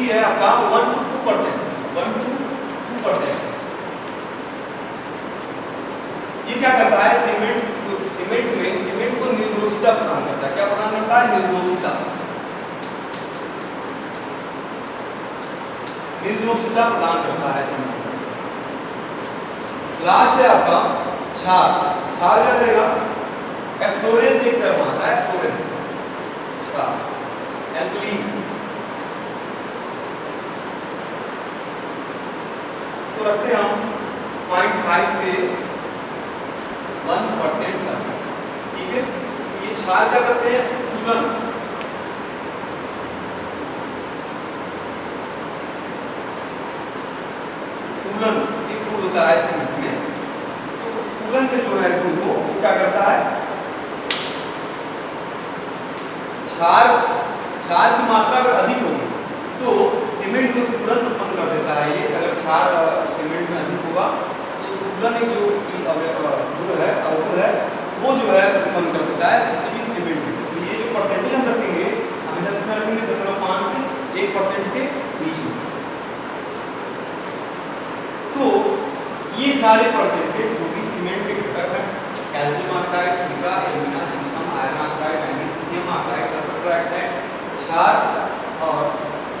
है आपका 1 to 2%। ये क्या करता है, सीमेंट को निर्दोषिता प्रदान करता है। क्या प्रदान करता है, निर्दोषिता प्रदान करता है सीमेंट। लास्ट है आपका क्षार। क्षार क्या करेगा, एफ्लोरेंस एक टर्म आता है, एफ्लोरेंस एल्कलीज। इसको रखते हैं हम 0.5 से 1% तक, ठीक है। ये क्षार क्या करते हैं, फूलन एक गुण होता है सीमेंट में, तो उस फूलन के जो है गुण को वो क्या करता है, क्षार की मात्रा अगर अधिक होगी तो सीमेंट को तुरंत उत्पन्न कर देता है। ये अगर क्षार सीमेंट में अधिक होगा तो फूलन एक जो गुण है, अवगुण है, वो जो है उत्पन्न कर देता है किसी भी सीमेंट में। तो ये जो परसेंटेज हम रखेंगे, हमेशा कितना रखेंगे, 0.5 से 1% के बीच में। तो ये सारे परसेंटेज जो भी सीमेंट के घटक हैं, calcium oxide, silica, alumina, gypsum, iron oxide, magnesium oxide, sulphur trioxide, क्षार, और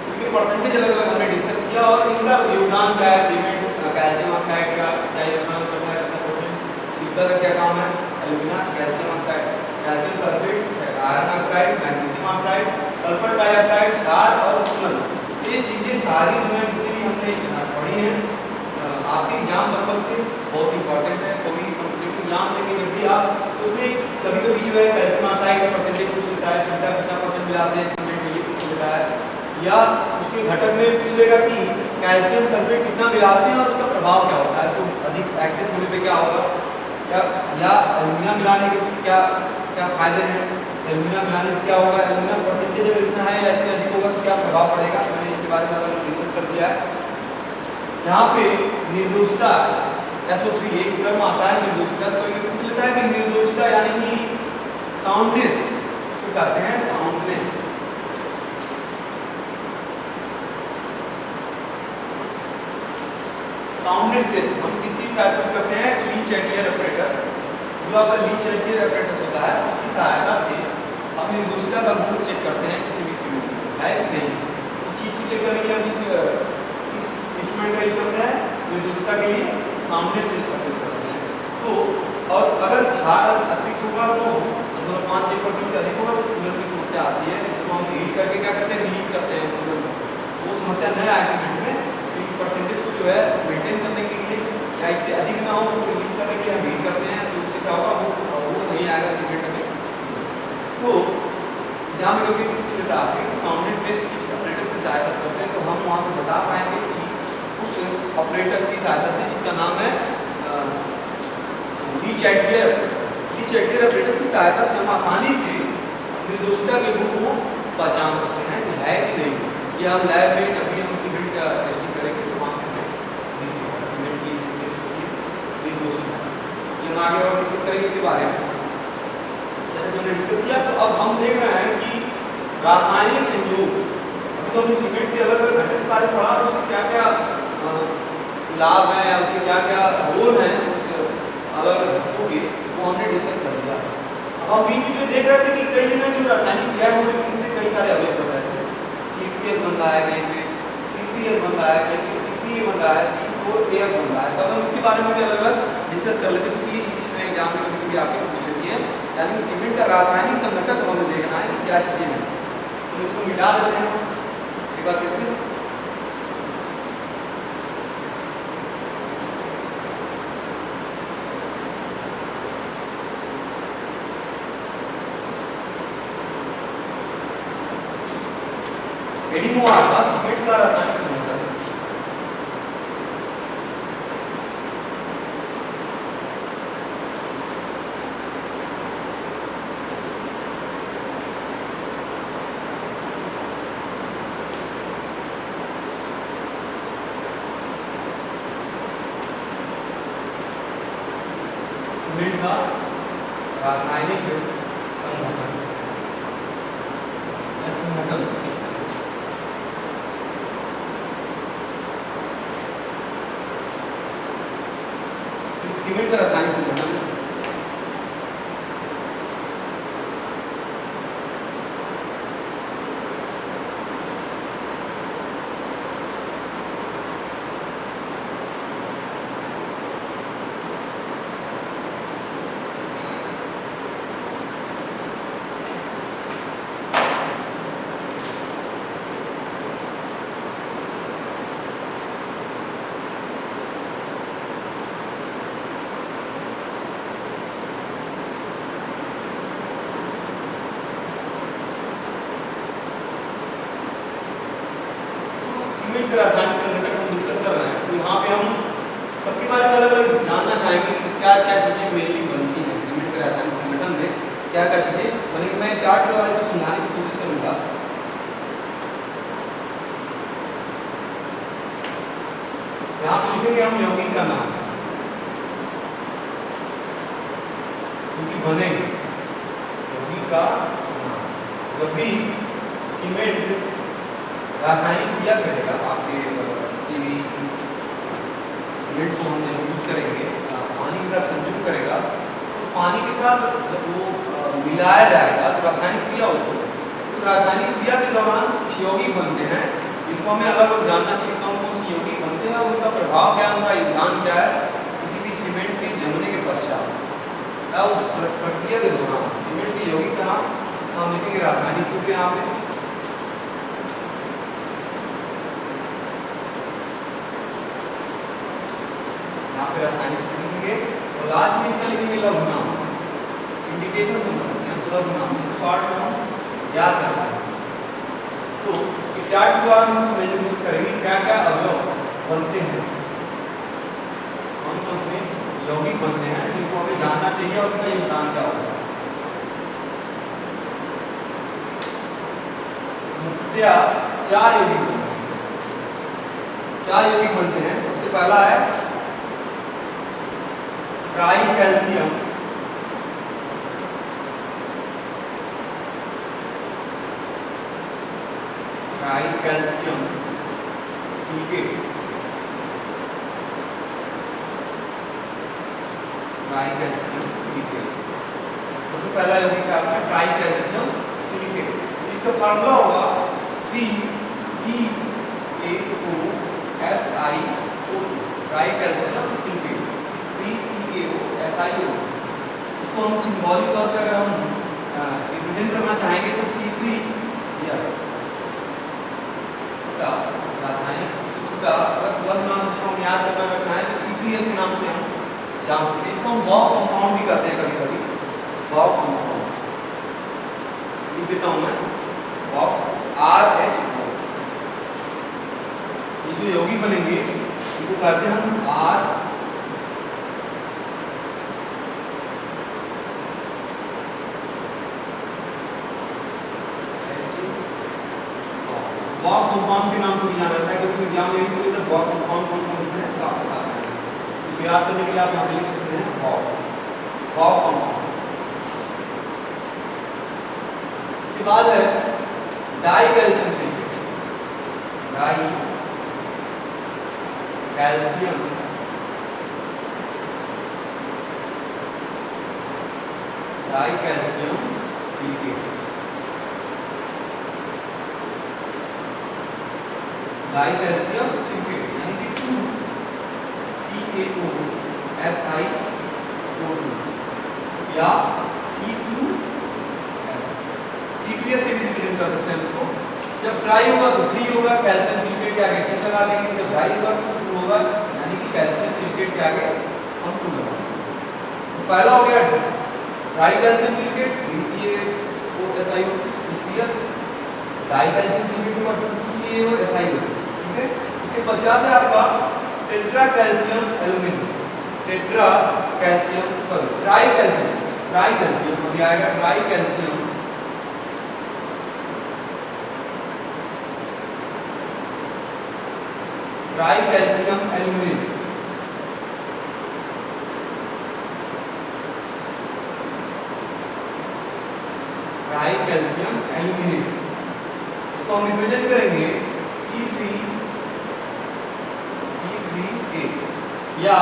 इनके परसेंटेज अलग अलग हमने डिस्कस किया और इनका योगदान क्या है। सीमेंट, कैल्शियम ऑक्साइड का क्या योगदान करता है, कितना प्रोटीन, सिलिका का क्या काम है, alumina, calcium oxide, calcium sulphate, iron oxide, magnesium oxide, sulphur trioxide, क्षार और फूलन। ये चीजें सारी जो है जितनी भी हमने पढ़ी हैं आपके एग्जाम पर्पज से बहुत इंपॉर्टेंट है। कभी कॉम्पिटिटिव एग्जाम देंगे जब भी आप, तो उसमें कभी कभी जो है कैल्शियम ऑक्साइड का परसेंटेज पूछ लेता है, सिलिका कितना परसेंट मिलाते हैं सीमेंट में, ये पूछ लेता है, या उसके घटक में पूछ लेगा कि कैल्शियम सल्फेट कितना मिलाते हैं और उसका प्रभाव क्या होता है, तो अधिक एक्सेस होने पे क्या होगा, या एल्यूमिना मिलाने के क्या क्या फायदे हैं, एल्यूमिना मिलाने से क्या होगा, एल्यूमिना परसेंटेज अगर इतना है या इससे अधिक होगा तो क्या प्रभाव पड़ेगा, मैंने इसके बारे में अलग डिस्कस कर दिया है। यहाँ पे निर्दोषिता SO3 एक टर्म आता है निर्दोषिता, तो ये पूछ लेता है कि निर्दोषिता यानी कि साउंडनेस, उसको कहते हैं साउंडनेस। साउंडनेस टेस्ट हम किसकी सहायता से करते हैं, लीच एंड ईयर ऑपरेटर, जो आपका लीच एंड ईयर ऑपरेटर होता है, उसकी सहायता से हम निर्दोषिता का गुण चेक करते हैं किसी भी सीमेंट में है कि नहीं। इस चीज को चेक करने के लिए हम इस इंस्ट्रूमेंट का यूज करते हैं, निर्दोषिता के लिए साउंडनेस टेस्ट का उपयोग करते हैं। तो और अगर क्षार अतिरिक्त होगा तो 5 से 1% से अधिक होगा तो फूलन की समस्या आती है, जिसको हम हीट करके क्या करते हैं, रिलीज करते हैं फूलन। वो समस्या न आए सीमेंट में, तो इस परसेंटेज को जो है मेंटेन करने के लिए या इससे अधिक ना हो उसको रिलीज करने के लिए हम हीट करते हैं, तो उससे क्या होगा, वो नहीं आएगा सीमेंट में। तो जहाँ पे कभी पूछ लेता है कि साउंडनेस टेस्ट किस ऑपरेटर्स की सहायता से करते हैं, तो हम वहाँ पे बता पाएंगे कि उस ऑपरेटर्स की सहायता से जिसका नाम है leech and ear operators. Leech and ear operators की सहायता से हम आसानी से निर्दोषिता के गुण को पहचान सकते हैं कि है कि नहीं। ये हम लैब में जब भी हम सीमेंट का टेस्टिंग करेंगे तो वहाँ पे दिखेगा सीमेंट की निर्दोषिता। ये हम आगे और डिस्कस करेंगे इसके बारे में, जैसे कि हमने डिस्कस किया। तो अब हम देख रहे हैं कि रासायनिक संयोग, अभी तो हमने सीमेंट के अलग अलग घटक के बारे में पढ़ा और उसके क्या क्या लाभ हैं या उसके क्या क्या रोल हैं उस अलग अलग घटकों के, वो हमने डिस्कस कर दिया। अब हम बीच में देख रहे थे कि कई जगह जो रासायनिक क्रिया हो रही थी उनसे कई सारे अवयव बन रहे थे, C2H बन रहा है कहीं पे, C3H बन रहा है कहीं पे, C3A बन रहा है, C4AF बन रहा है, तब हम इसके बारे में भी अलग अलग डिस्कस कर लेते हैं, क्योंकि ये चीज़ें जो है एग्जाम में कभी कभी आपके पूछ लेती है। यानी कि सीमेंट का रासायनिक संघटक हमें देखना है कि क्या चीज़ें हैं। तो इसको मिटा देते हैं एक बार फिर से। हेडिंग हुआ आपका सीमेंट का रासायनिक संघटन। सीमेंट का रासायनिक संघटन, सीमेंट का रासायनिक संघटन है। सीमेंट के रासायनिक संघटन हम डिस्कस कर रहे हैं, तो यहाँ पे हम सबके बारे में अलग अलग जानना चाहेंगे कि क्या क्या चीज़ें मेनली बनती हैं सीमेंट के रासायनिक संगठन में, क्या क्या चीज़ें बनेंगी। मैं चार्ट के बारे में समझाने की कोशिश करूँगा। यहाँ पे लिखेंगे हम यौगिक का नाम, क्योंकि बनेंगे यौगिक का नाम। जब भी सीमेंट रासायनिक क्रिया करेगा आपके किसी भी सीमेंट को हम जब यूज करेंगे, पानी के साथ संयुक्त करेगा, तो पानी के साथ जब वो मिलाया जाएगा तो रासायनिक क्रिया होती है। तो रासायनिक क्रिया के दौरान कुछ यौगिक बनते हैं, इनको हमें अलग अलग जानना चाहिए कौन कौन से यौगिक बनते हैं और उनका प्रभाव क्या है, उनका योगदान क्या है किसी भी सीमेंट के जमने के पश्चात या उस प्रक्रिया के दौरान। सीमेंट के यौगिक का नाम, इसका हम लिखेंगे रासायनिक सूत्र यहाँ पे। रासायनिक सूत्र लिखेंगे और लास्ट में इसका लिखेंगे लघु नाम, इंडिकेशन समझ सकते हैं लघु नाम, इसको शॉर्ट में हम याद कर पाएंगे। तो इस चार्ट के द्वारा हम समझने की कोशिश करेंगे क्या क्या अवयव बनते हैं, कौन कौन से यौगिक बनते हैं जिनको हमें जानना चाहिए और उनका योगदान क्या होगा। मुख्यतः चार यौगिक बनते हैं, चार यौगिक बनते हैं। सबसे पहला है try calcium, try calcium silicate, try calcium silicate. सबसे पहला यौगिक क्या है ट्राई कैल्शियम सिलिकेट, इसका फार्मूला होगा 3CaOSiO2, try calcium silicate 3CaOSiO। इसको हम सिंबॉलिक तौर पे अगर हम रिप्रेजेंट करना चाहेंगे तो C3H, इसका रासायनिक सूत्र का अगर सुलभ नाम जिसको हम याद करना अगर चाहें तो C3H के नाम से हम जान सकते हैं। इसको हम बॉब कंपाउंड भी कहते हैं कभी कभी, बॉब कंपाउंड लिख देता हूँ मैं, बॉब RH। ये जो यौगिक बनेंगे इनको कहते हैं हम R बॉब कंपाउंड के नाम से भी जाना जाता है, क्योंकि एग्जाम में भी बोले तो बॉब कंपाउंड कौन कौन से हैं तो आपको बता दें। इसको याद करने के लिए आप यहाँ पे लिख सकते हैं बॉब कंपाउंड। इसके बाद है die calcium silicate, die calcium silicate. Die calcium silicate यानी कि 2CaO SiO2 या C2S। C2S से भी रिप्रेजेंट कर सकते हैं इसको। जब ट्राई होगा तो 3 होगा, कैल्शियम सिलिकेट के आगे 3 लगा देंगे। जब डाई होगा तो 2 होगा, यानी कि कैल्शियम सिलिकेट के आगे हम 2 लगा देंगे। तो पहला हो गया try calcium silicate 3CaO SiO2 C3S, die calcium silicate होगा 2CaO SiO2, ठीक है। इसके पश्चात है आपका tetra calcium aluminium, tetra calcium sorry try calcium हो जाएगा try calcium aluminium, try calcium aluminium. इसको हम रिप्रेजेंट करेंगे C3A या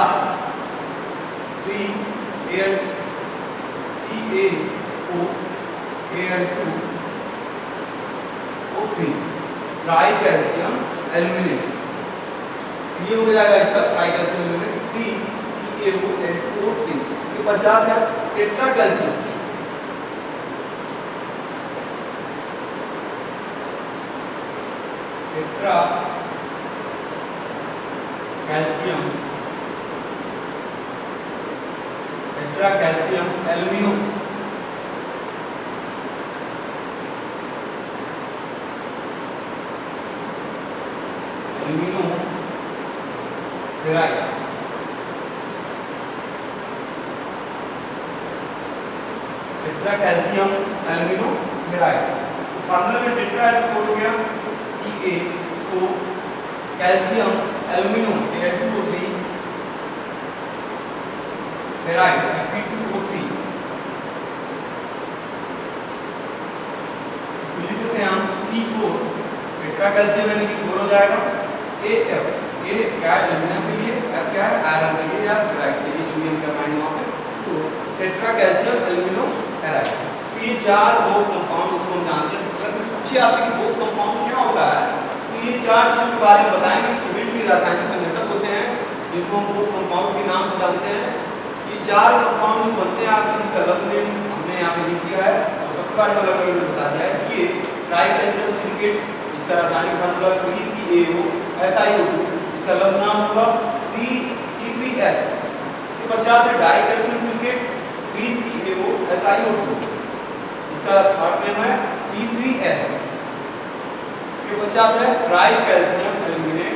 3CaO2O3 ट्राई कैल्शियम एल्यूमिनेट। ये हो जाएगा इसका ट्राई कैल्शियम एल्यूमिनेट 3CaO2O3। इसके पश्चात है tetra calcium, tetra calcium alumino, ferrite. Tetra calcium alumino ferrite. Formula में टेट्रा है तो 4 हो गया CaO calcium alumino Al2O3 ferrite Fe2O3। इसको लिख सकते हैं हम C4 टेट्रा कैल्शियम यानी कि 4 हो जाएगा। AF A क्या है एल्यूमिनियम के लिए, F क्या है आयरन के लिए या फेराइड के लिए, जो भी हम करवाएंगे वहां पे। तो टेट्रा कैल्शियम एल्यूमिनो फेराइड। तो ये 4 बोक कंपाउंड जिसको हम जानते हैं। अगर पूछे आपसे कि बोक कंपाउंड क्या होता है तो ये 4 चीजों के बारे में बताएंगे। सीमेंट के रासायनिक संघटक होते हैं जिनको हम बोक कंपाउंड के नाम से जानते हैं। ये 4 कंपाउंड जो बनते हैं आपकी कलम में हमने यहाँ पे लिख दिया है और सबके बारे में अलग अलग बता दिया है। ये ट्राई कैल्शियम सिलिकेट इसका रासायनिक फार्मूला 3CaO SiO2, इसका लघु नाम होगा C3S। इसके पश्चात है die calcium silicate 3CaO SiO2, इसका शॉर्ट नेम है C3S। इसके पश्चात है try calcium aluminate,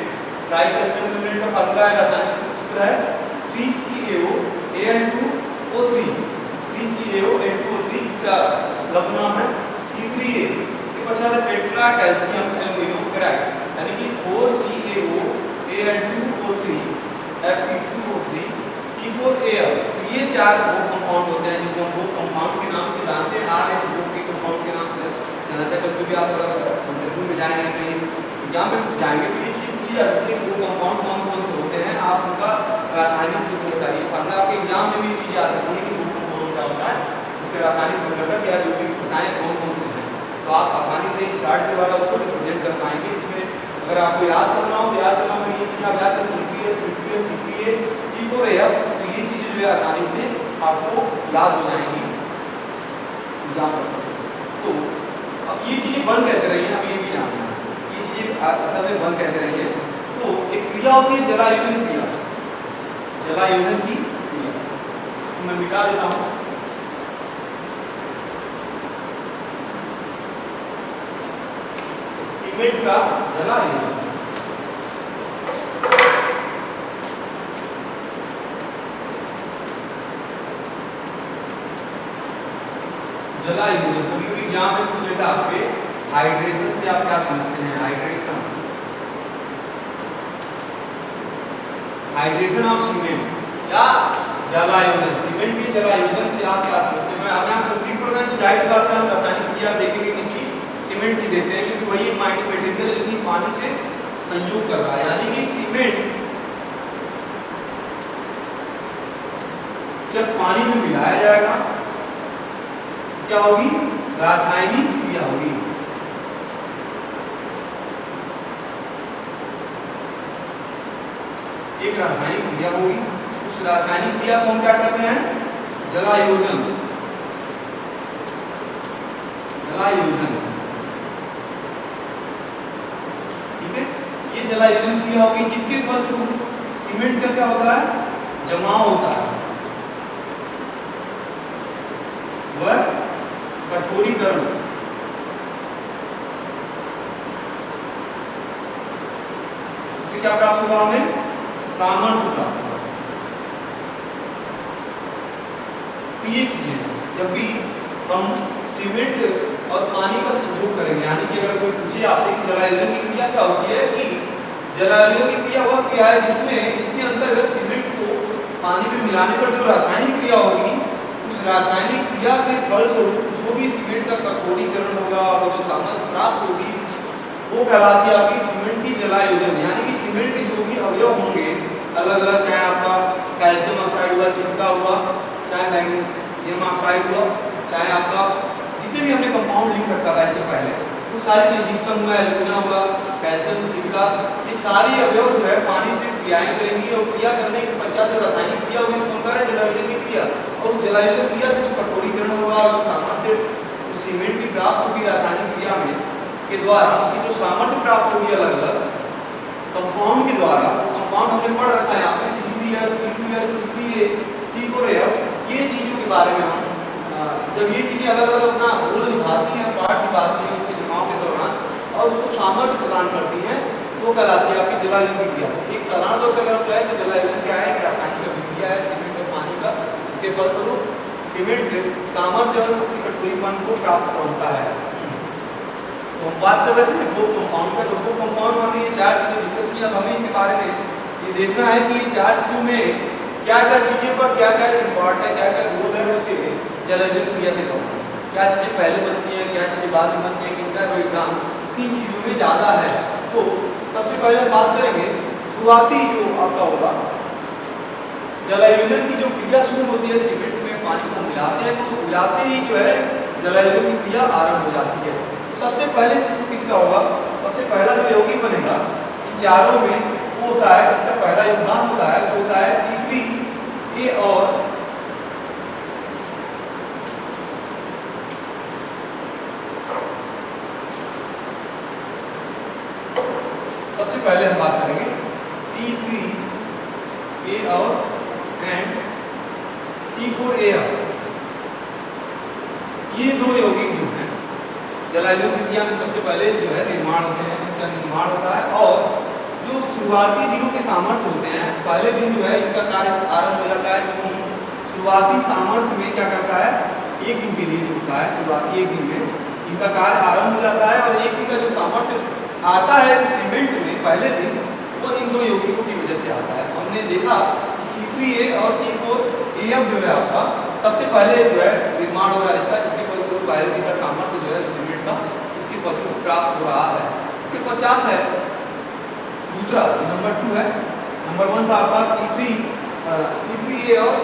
try calcium aluminate का फार्मूला है रासायनिक सूत्र है 3CaO Al2O3, 3CaO Al2O3 जिसका लघु नाम है C3A। इसके पश्चात है टेट्रा कैल्शियम एल्यूमिनो फेराइड यानी कि 4CaO Al2O3 Fe2O3 C4Al। तो ये 4 बोक कंपाउंड होते हैं जिनको हम बोक कंपाउंड के नाम से जानते हैं। RH बोक के कंपाउंड के नाम से जानते हैं। कभी भी आप अगर इंटरव्यू में जाएंगे कहीं एग्जाम में जाएंगे तो ये चीज पूछी जा सकती है बोक कंपाउंड कौन कौन से होते हैं, आप उनका रासायनिक सूत्र बताइए। वरना आपके एग्जाम में भी ये चीजें आ सकती है कि बोक कंपाउंड क्या होता है, उसके रासायनिक संघटक या जो भी बताएं कौन कौन से हैं। तो आप आसानी से इस चार्ट के द्वारा उसको रिप्रेजेंट कर पाएंगे। इसमें अगर आपको याद करना हो तो याद करना होगा ये चीजें आप याद कर C3S C3A C4A, तो ये चीजें जो है आसानी से आपको याद हो जाएंगी एग्जाम पर्पस से। तो अब ये चीजें बन कैसे रही हैं, अब ये भी जानना है ये चीजें असल में बन कैसे रही है। तो एक क्रिया होती है जलायुधन क्रिया, जलायुधन की क्रिया। तो मैं मिटा देता हूं। सीमेंट का जलायुधन, जलायुधन कभी कभी एग्जाम में पूछ लेता आपके हाइड्रेशन से आप क्या समझते हैं। हाइड्रेशन, हाइड्रेशन ऑफ सीमेंट या जलायुधन, सीमेंट के जलायुधन से आप क्या समझते हैं। मैं यहाँ कंप्लीट कर रहा हूं तो जाहिर सी बात है हम रासायनिक क्रिया देखेंगे किसी सीमेंट की देते हैं क्योंकि वही एक माइक्रो मटेरियल है जो कि पानी से संयोग कर रहा है। यानी कि सीमेंट जब पानी में मिलाया जाएगा क्या होगी, रासायनिक क्रिया होगी। एक रासायनिक क्रिया होगी। उस रासायनिक क्रिया को हम क्या कहते हैं? जलायोजन। जलायोजन, ठीक है। ये जलायोजन क्रिया होगी जिसके फलस्वरूप सीमेंट का क्या होता है? जमाव होता है, वह कठोरीकरण। उससे क्या प्राप्त होगा? हमें सामर्थ्य प्राप्त होगा। तो ये चीजें जब भी हम सीमेंट और पानी का संयोग करेंगे, यानी कि अगर कोई पूछे आपसे कि जलायोजन की क्रिया क्या होती है, कि जलायोजन की क्रिया वह क्रिया है जिसमें जिसके अंतर्गत सीमेंट को पानी में मिलाने पर जो रासायनिक क्रिया होगी, उस रासायनिक क्रिया के फलस्वरूप जो भी सीमेंट का कठोरीकरण होगा और जो सामग्री प्राप्त होगी वो कहलाती है आपकी सीमेंट की जलायोजन। यानी कि सीमेंट के जो भी अवयव होंगे अलग अलग, चाहे आपका कैल्शियम ऑक्साइड हुआ, सिलिका हुआ, चाहे मैग्नीशियम ऑक्साइड हुआ, चाहे आपका जितने भी हमने कंपाउंड लिख रखा था इसके पहले, वो सारी चीज जिप्सम हुआ, एल्यूमिना हुआ, कैल्शियम, सिलिका, ये सारी अवयव जो है पानी से क्रियाएं करेंगी और क्रिया करने के पश्चात जो रासायनिक क्रिया होगी उसको हम कह रहे हैं जलायोजन की क्रिया। और उस जलायोजन क्रिया से जो कठोरीकरण होगा और जो सामर्थ्य उस सीमेंट की प्राप्त होगी रासायनिक क्रिया में के द्वारा, उसकी जो सामर्थ्य प्राप्त होगी अलग अलग कंपाउंड के द्वारा, कंपाउंड हमने पढ़ रखा है यहाँ पे C3S, C2S, C3A, C4A, ये चीजों के बारे में हम जब ये चीजें अलग अलग अपना रोल निभाती हैं, पार्ट निभाती हैं उसके जमाव के दौरान और उसको सामर्थ्य प्रदान करती हैं, तो कहलाती है आपकी जलायोजन की क्रिया। एक साधारण तौर पर अगर कहें तो जलायोजन क्या है? एक रासायनिक अभिक्रिया है सीमेंट और पानी का, जिसके फलस्वरूप सीमेंट सामर्थ्य और कठोरीपन को प्राप्त करता है। तो हम बात कर रहे थे दो कंपाउंड का, तो दो कंपाउंड हमने ये चार चीजें डिस्कस की। अब हमें इसके बारे में ये देखना है कि ये चार चीजों में क्या क्या चीजों का क्या क्या इम्पोर्टेंट है, क्या क्या रोल है उसके जलायोजन क्रिया के दौरान, क्या चीजें पहले बनती हैं, क्या चीजें बाद में बनती हैं, किनका योगदान किन चीजों में ज्यादा है। तो सबसे पहले बात करेंगे शुरुआती जो आपका होगा जलायोजन की जो क्रिया शुरू होती है, सीमेंट में पानी को मिलाते हैं तो मिलाते ही जो है जलायोजन की क्रिया आरंभ हो जाती है। तो सबसे पहले शुरू किसका होगा? सबसे पहला जो यौगिक बनेगा इन चारों में वो होता है, जिसका पहला योगदान होता है वो होता है C3A और सबसे पहले हम बात करेंगे C3A और एंड C4A। ये दो यौगिक जो हैं जलायोजन की क्रिया में सबसे पहले जो है निर्माण होते हैं, इनका निर्माण होता है और जो शुरुआती दिनों के सामर्थ्य होते हैं, पहले दिन जो है इनका कार्य आरंभ हो जाता है, जो कि शुरुआती सामर्थ्य में क्या कहता है? एक दिन के लिए जो होता है, शुरुआती एक दिन में इनका कार्य आरंभ हो जाता है और एक दिन का जो सामर्थ्य आता है उस सीमेंट में पहले दिन, वो इन दो यौगिकों की वजह से आता है। हमने देखा कि C3A और C4A जो है आपका सबसे पहले जो है निर्माण हो रहा है इसका, जिसके फलस्वरूप पहले दिन का सामर्थ्य जो है सीमेंट का इसके फलस्वरूप प्राप्त हो रहा है। इसके पश्चात है दूसरा, नंबर 2 है। नंबर 1 था आपका C3A और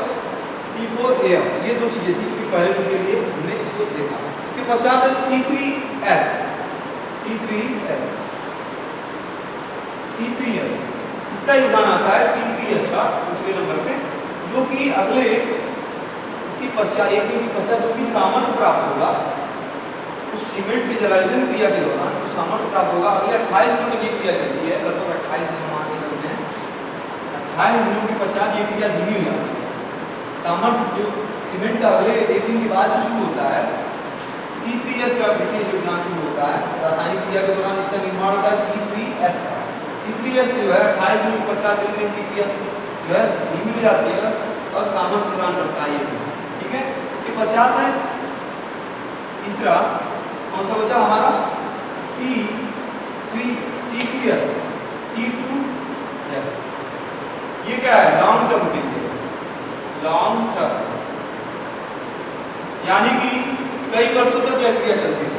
C4A, ये दो चीजें थी जो कि पहले दिन के लिए हमने इसको देखा। इसके पश्चात है C3S, इसका योगदान आता है C3S का दूसरे नंबर पे, जो कि अगले इसके पश्चात एक दिन के पश्चात जो कि सामर्थ्य प्राप्त होगा उस सीमेंट की जलायोजन क्रिया के दौरान जो सामर्थ्य प्राप्त होगा, अगले 28 दिनों तक ये क्रिया चलती है, लगभग 28 दिन मान के चलते हैं। 28 दिनों के पश्चात ये क्रिया धीमी हो जाती है। सामर्थ्य जो सीमेंट का अगले एक दिन के बाद जो शुरू होता है, C3S का विशेष योगदान शुरू होता है रासायनिक क्रिया के दौरान, इसका निर्माण होता है C3S का। C3S जो है 28 दिनों के पश्चात धीरे धीरे इसकी क्रिया जो है धीमी हो जाती है और सामर्थ्य प्रदान करता है ये भी, ठीक है। इसके पश्चात है तीसरा, कौन सा बचा हमारा? C2S। ये क्या है? लॉन्ग टर्म के लिए, लॉन्ग टर्म यानी कि कई वर्षों तक यह क्रिया चलती है,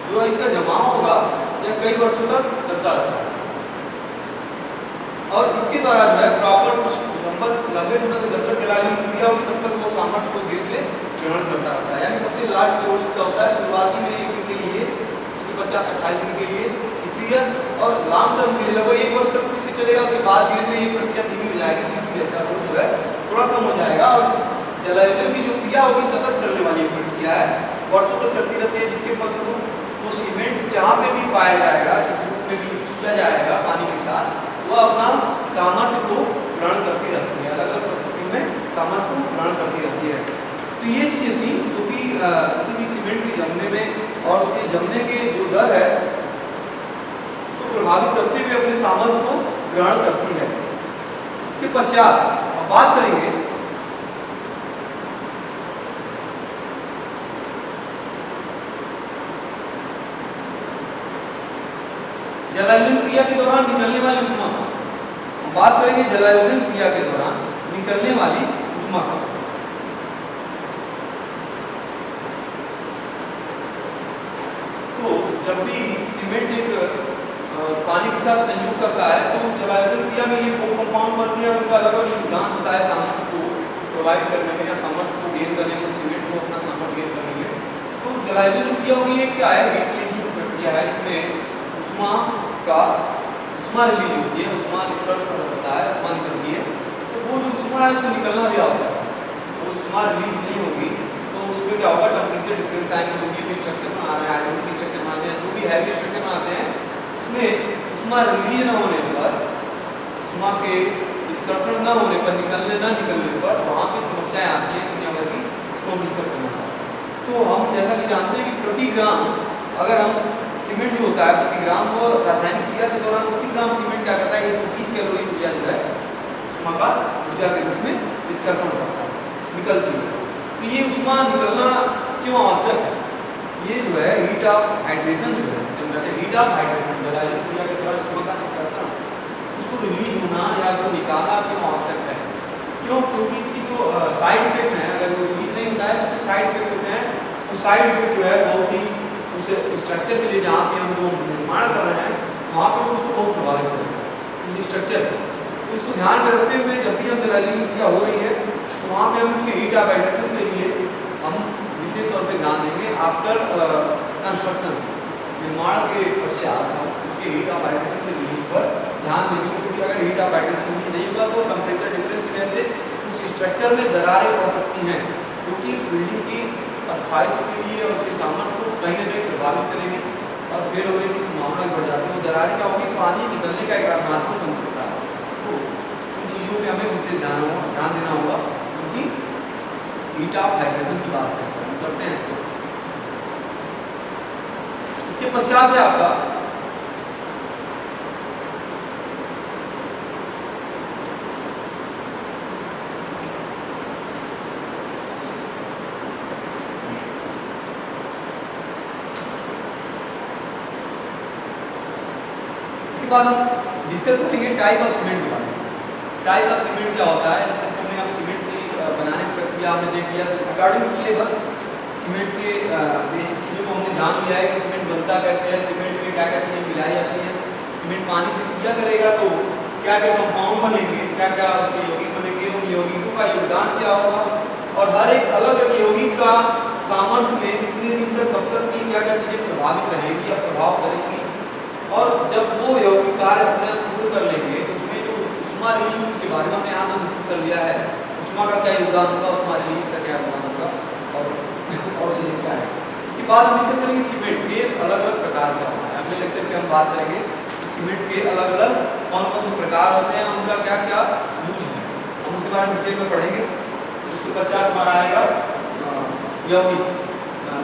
जो इसका जमाव होगा यह कई वर्षों तक चलता रहता है और इसके द्वारा जो है प्रॉपर लंबे समय तक जब तक जलायोजन क्रिया होगी तब तक वो सामर्थ्य को धीरे धीरे ग्रहण करता रहता है। यानी सबसे लास्ट रोल इसका होता है शुरुआती में एक दिन के लिए, उसके पश्चात 28 दिन के लिए ईयर्स और लॉन्ग टर्म के लिए लगभग 1 वर्ष तक तो इसे चलेगा, उसके बाद धीरे धीरे ये प्रक्रिया धीमी हो जाएगी, CO2 जैसा रोल जो है थोड़ा कम हो जाएगा और जलायोजन की जो क्रिया होगी सतत चलने वाली एक प्रक्रिया है, वर्षों तक चलती रहती है, जिसके फलस्वरूप वो सीमेंट जहाँ पे भी पाया जाएगा, जिस रूप में भी यूज किया जाएगा पानी के साथ, वह अपना सामर्थ्य को ग्रहण करती रहती है, अलग अलग परिस्थितियों में सामर्थ्य को ग्रहण करती रहती है। तो ये चीज़ें थी जो कि किसी भी सीमेंट के जमने में और उसके जमने के जो दर है उसको प्रभावित करते हुए अपने सामर्थ्य को ग्रहण करती है। इसके पश्चात अब बात करेंगे जलायोजन क्रिया के दौरान निकलने वाली ऊष्मा। हम बात करेंगे जलायोजन क्रिया के दौरान निकलने वाली ऊष्मा का। तो जब भी सीमेंट एक पानी के साथ संयोग करता है तो जलायोजन क्रिया में ये कंपाउंड बनते हैं, उनका अलग अलग योगदान होता है सामर्थ्य को प्रोवाइड करने में या सामर्थ्य को गेन करने में, सीमेंट को अपना सामर्थ्य गेन करने में। तो जलायोजन जो क्रिया होगी ये क्या है, हीट रिलीज की प्रक्रिया है, इसमें ऊष्मा रिलीज होती है, ऊष्मा निष्कर्ष होता है, ऊष्मा निकलती है। तो वो जो ऊष्मा है उसको निकलना भी आवश्यक है, वो ऊष्मा रिलीज नहीं होगी तो उसमें क्या होगा, टेम्परेचर डिफरेंस आएंगे, जो भी स्ट्रक्चर बना रहे हैं, आयरन स्ट्रक्चर बनाते हैं, जो भी हैवी स्ट्रक्चर बनाते हैं, उसमें ऊष्मा रिलीज न होने पर, ऊष्मा के निष्कर्षण न होने पर, निकलने न निकलने पर वहाँ पे समस्याएं आती हैं दुनिया भर की। इसको हम डिस्कस करना चाहते हैं। तो हम जैसा कि जानते हैं कि प्रति ग्राम अगर हम सीमेंट जो होता है प्रति ग्राम, वो रासायनिक क्रिया के दौरान प्रति ग्राम सीमेंट क्या करता है, 120 कैलोरी ऊर्जा जो है ऊष्मा का ऊर्जा के रूप में निष्कर्षण करता है, निकलती है। तो ये ऊष्मा निकलना क्यों आवश्यक है, ये जो है हीट ऑफ हाइड्रेशन जो है, जिसे हम कहते हैं हीट ऑफ हाइड्रेशन, जलायोजन क्रिया के दौरान ऊष्मा का निष्कर्षण, उसको रिलीज होना या उसको निकालना क्यों आवश्यक है। क्यों, क्योंकि इसकी जो साइड इफेक्ट हैं, अगर वो रिलीज नहीं होता है तो साइड इफेक्ट होते हैं, तो साइड इफेक्ट जो है बहुत ही उस स्ट्रक्चर के लिए जहाँ पे हम जो निर्माण कर रहे हैं वहाँ पे उसको बहुत प्रभावित करेगा उस स्ट्रक्चर को। तो इसको ध्यान में रखते हुए जब भी हम जलायोजन क्रिया हो रही है तो वहाँ पे हम उसके हीट ऑफ हाइड्रेशन के लिए हम विशेष तौर पे ध्यान देंगे। आफ्टर कंस्ट्रक्शन, निर्माण के पश्चात हम उसके हीट ऑफ हाइड्रेशन के रिलीज पर ध्यान देंगे, क्योंकि अगर हीट ऑफ हाइड्रेशन रिलीज नहीं होगा तो टेम्परेचर डिफरेंस की वजह से उस स्ट्रक्चर में दरारें पड़ सकती हैं, क्योंकि उस बिल्डिंग की स्थायित्व के लिए और उसके सामर्थ्य को कहीं ना कहीं प्रभावित करेंगे और फेल होने की संभावना भी बढ़ जाती है। वो दरारें क्या होगी, पानी निकलने का एक माध्यम बन सकता है। तो उन चीज़ों पे हमें विशेष ध्यान देना होगा, क्योंकि हीट ऑफ हाइड्रेशन की बात करते हैं। तो इसके पश्चात है आपका बाद हम डिस्कस करेंगे टाइप ऑफ सीमेंट के बारे में। टाइप ऑफ सीमेंट क्या होता है, जैसे हमने अब सीमेंट की बनाने की प्रक्रिया हमने देख लिया, अकॉर्डिंग टू सिलेबस सीमेंट के बेसिक चीज़ों को हमने जान लिया है कि सीमेंट बनता कैसे है, सीमेंट में क्या क्या चीज़ें मिलाई जाती हैं, सीमेंट पानी से क्रिया करेगा तो क्या क्या कंपाउंड बनेंगे, क्या क्या उसके यौगिक बनेंगे, उन यौगिकों का योगदान क्या होगा और हर एक अलग अलग यौगिक का सामर्थ्य में कितने दिन तक कब तक की क्या क्या चीज़ें प्रभावित रहेंगी या प्रभाव करेंगी। और जब वो यौगिक कार्य अपने पूर्ण कर लेंगे तो उसमें जो ऊष्मा रिलीज उसके बारे में हमने यहाँ पर डिस्कस कर लिया है, ऊष्मा का क्या योगदान होगा, ऊष्मा रिलीज का क्या योगदान होगा और चीज़ें क्या है। इसके बाद हम डिस्कस करेंगे सीमेंट के अलग अलग प्रकार क्या होता है। अगले लेक्चर पे हम बात करेंगे कि सीमेंट के अलग अलग कौन कौन से प्रकार होते हैं, उनका क्या क्या यूज है, हम उसके बारे में डिटेल में पढ़ेंगे। उसके पश्चात हमारा आएगा यौगिक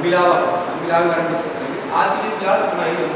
मिलावट के बारे में डिस्कस करेंगे। आज के लिए फिलहाल इतना ही हम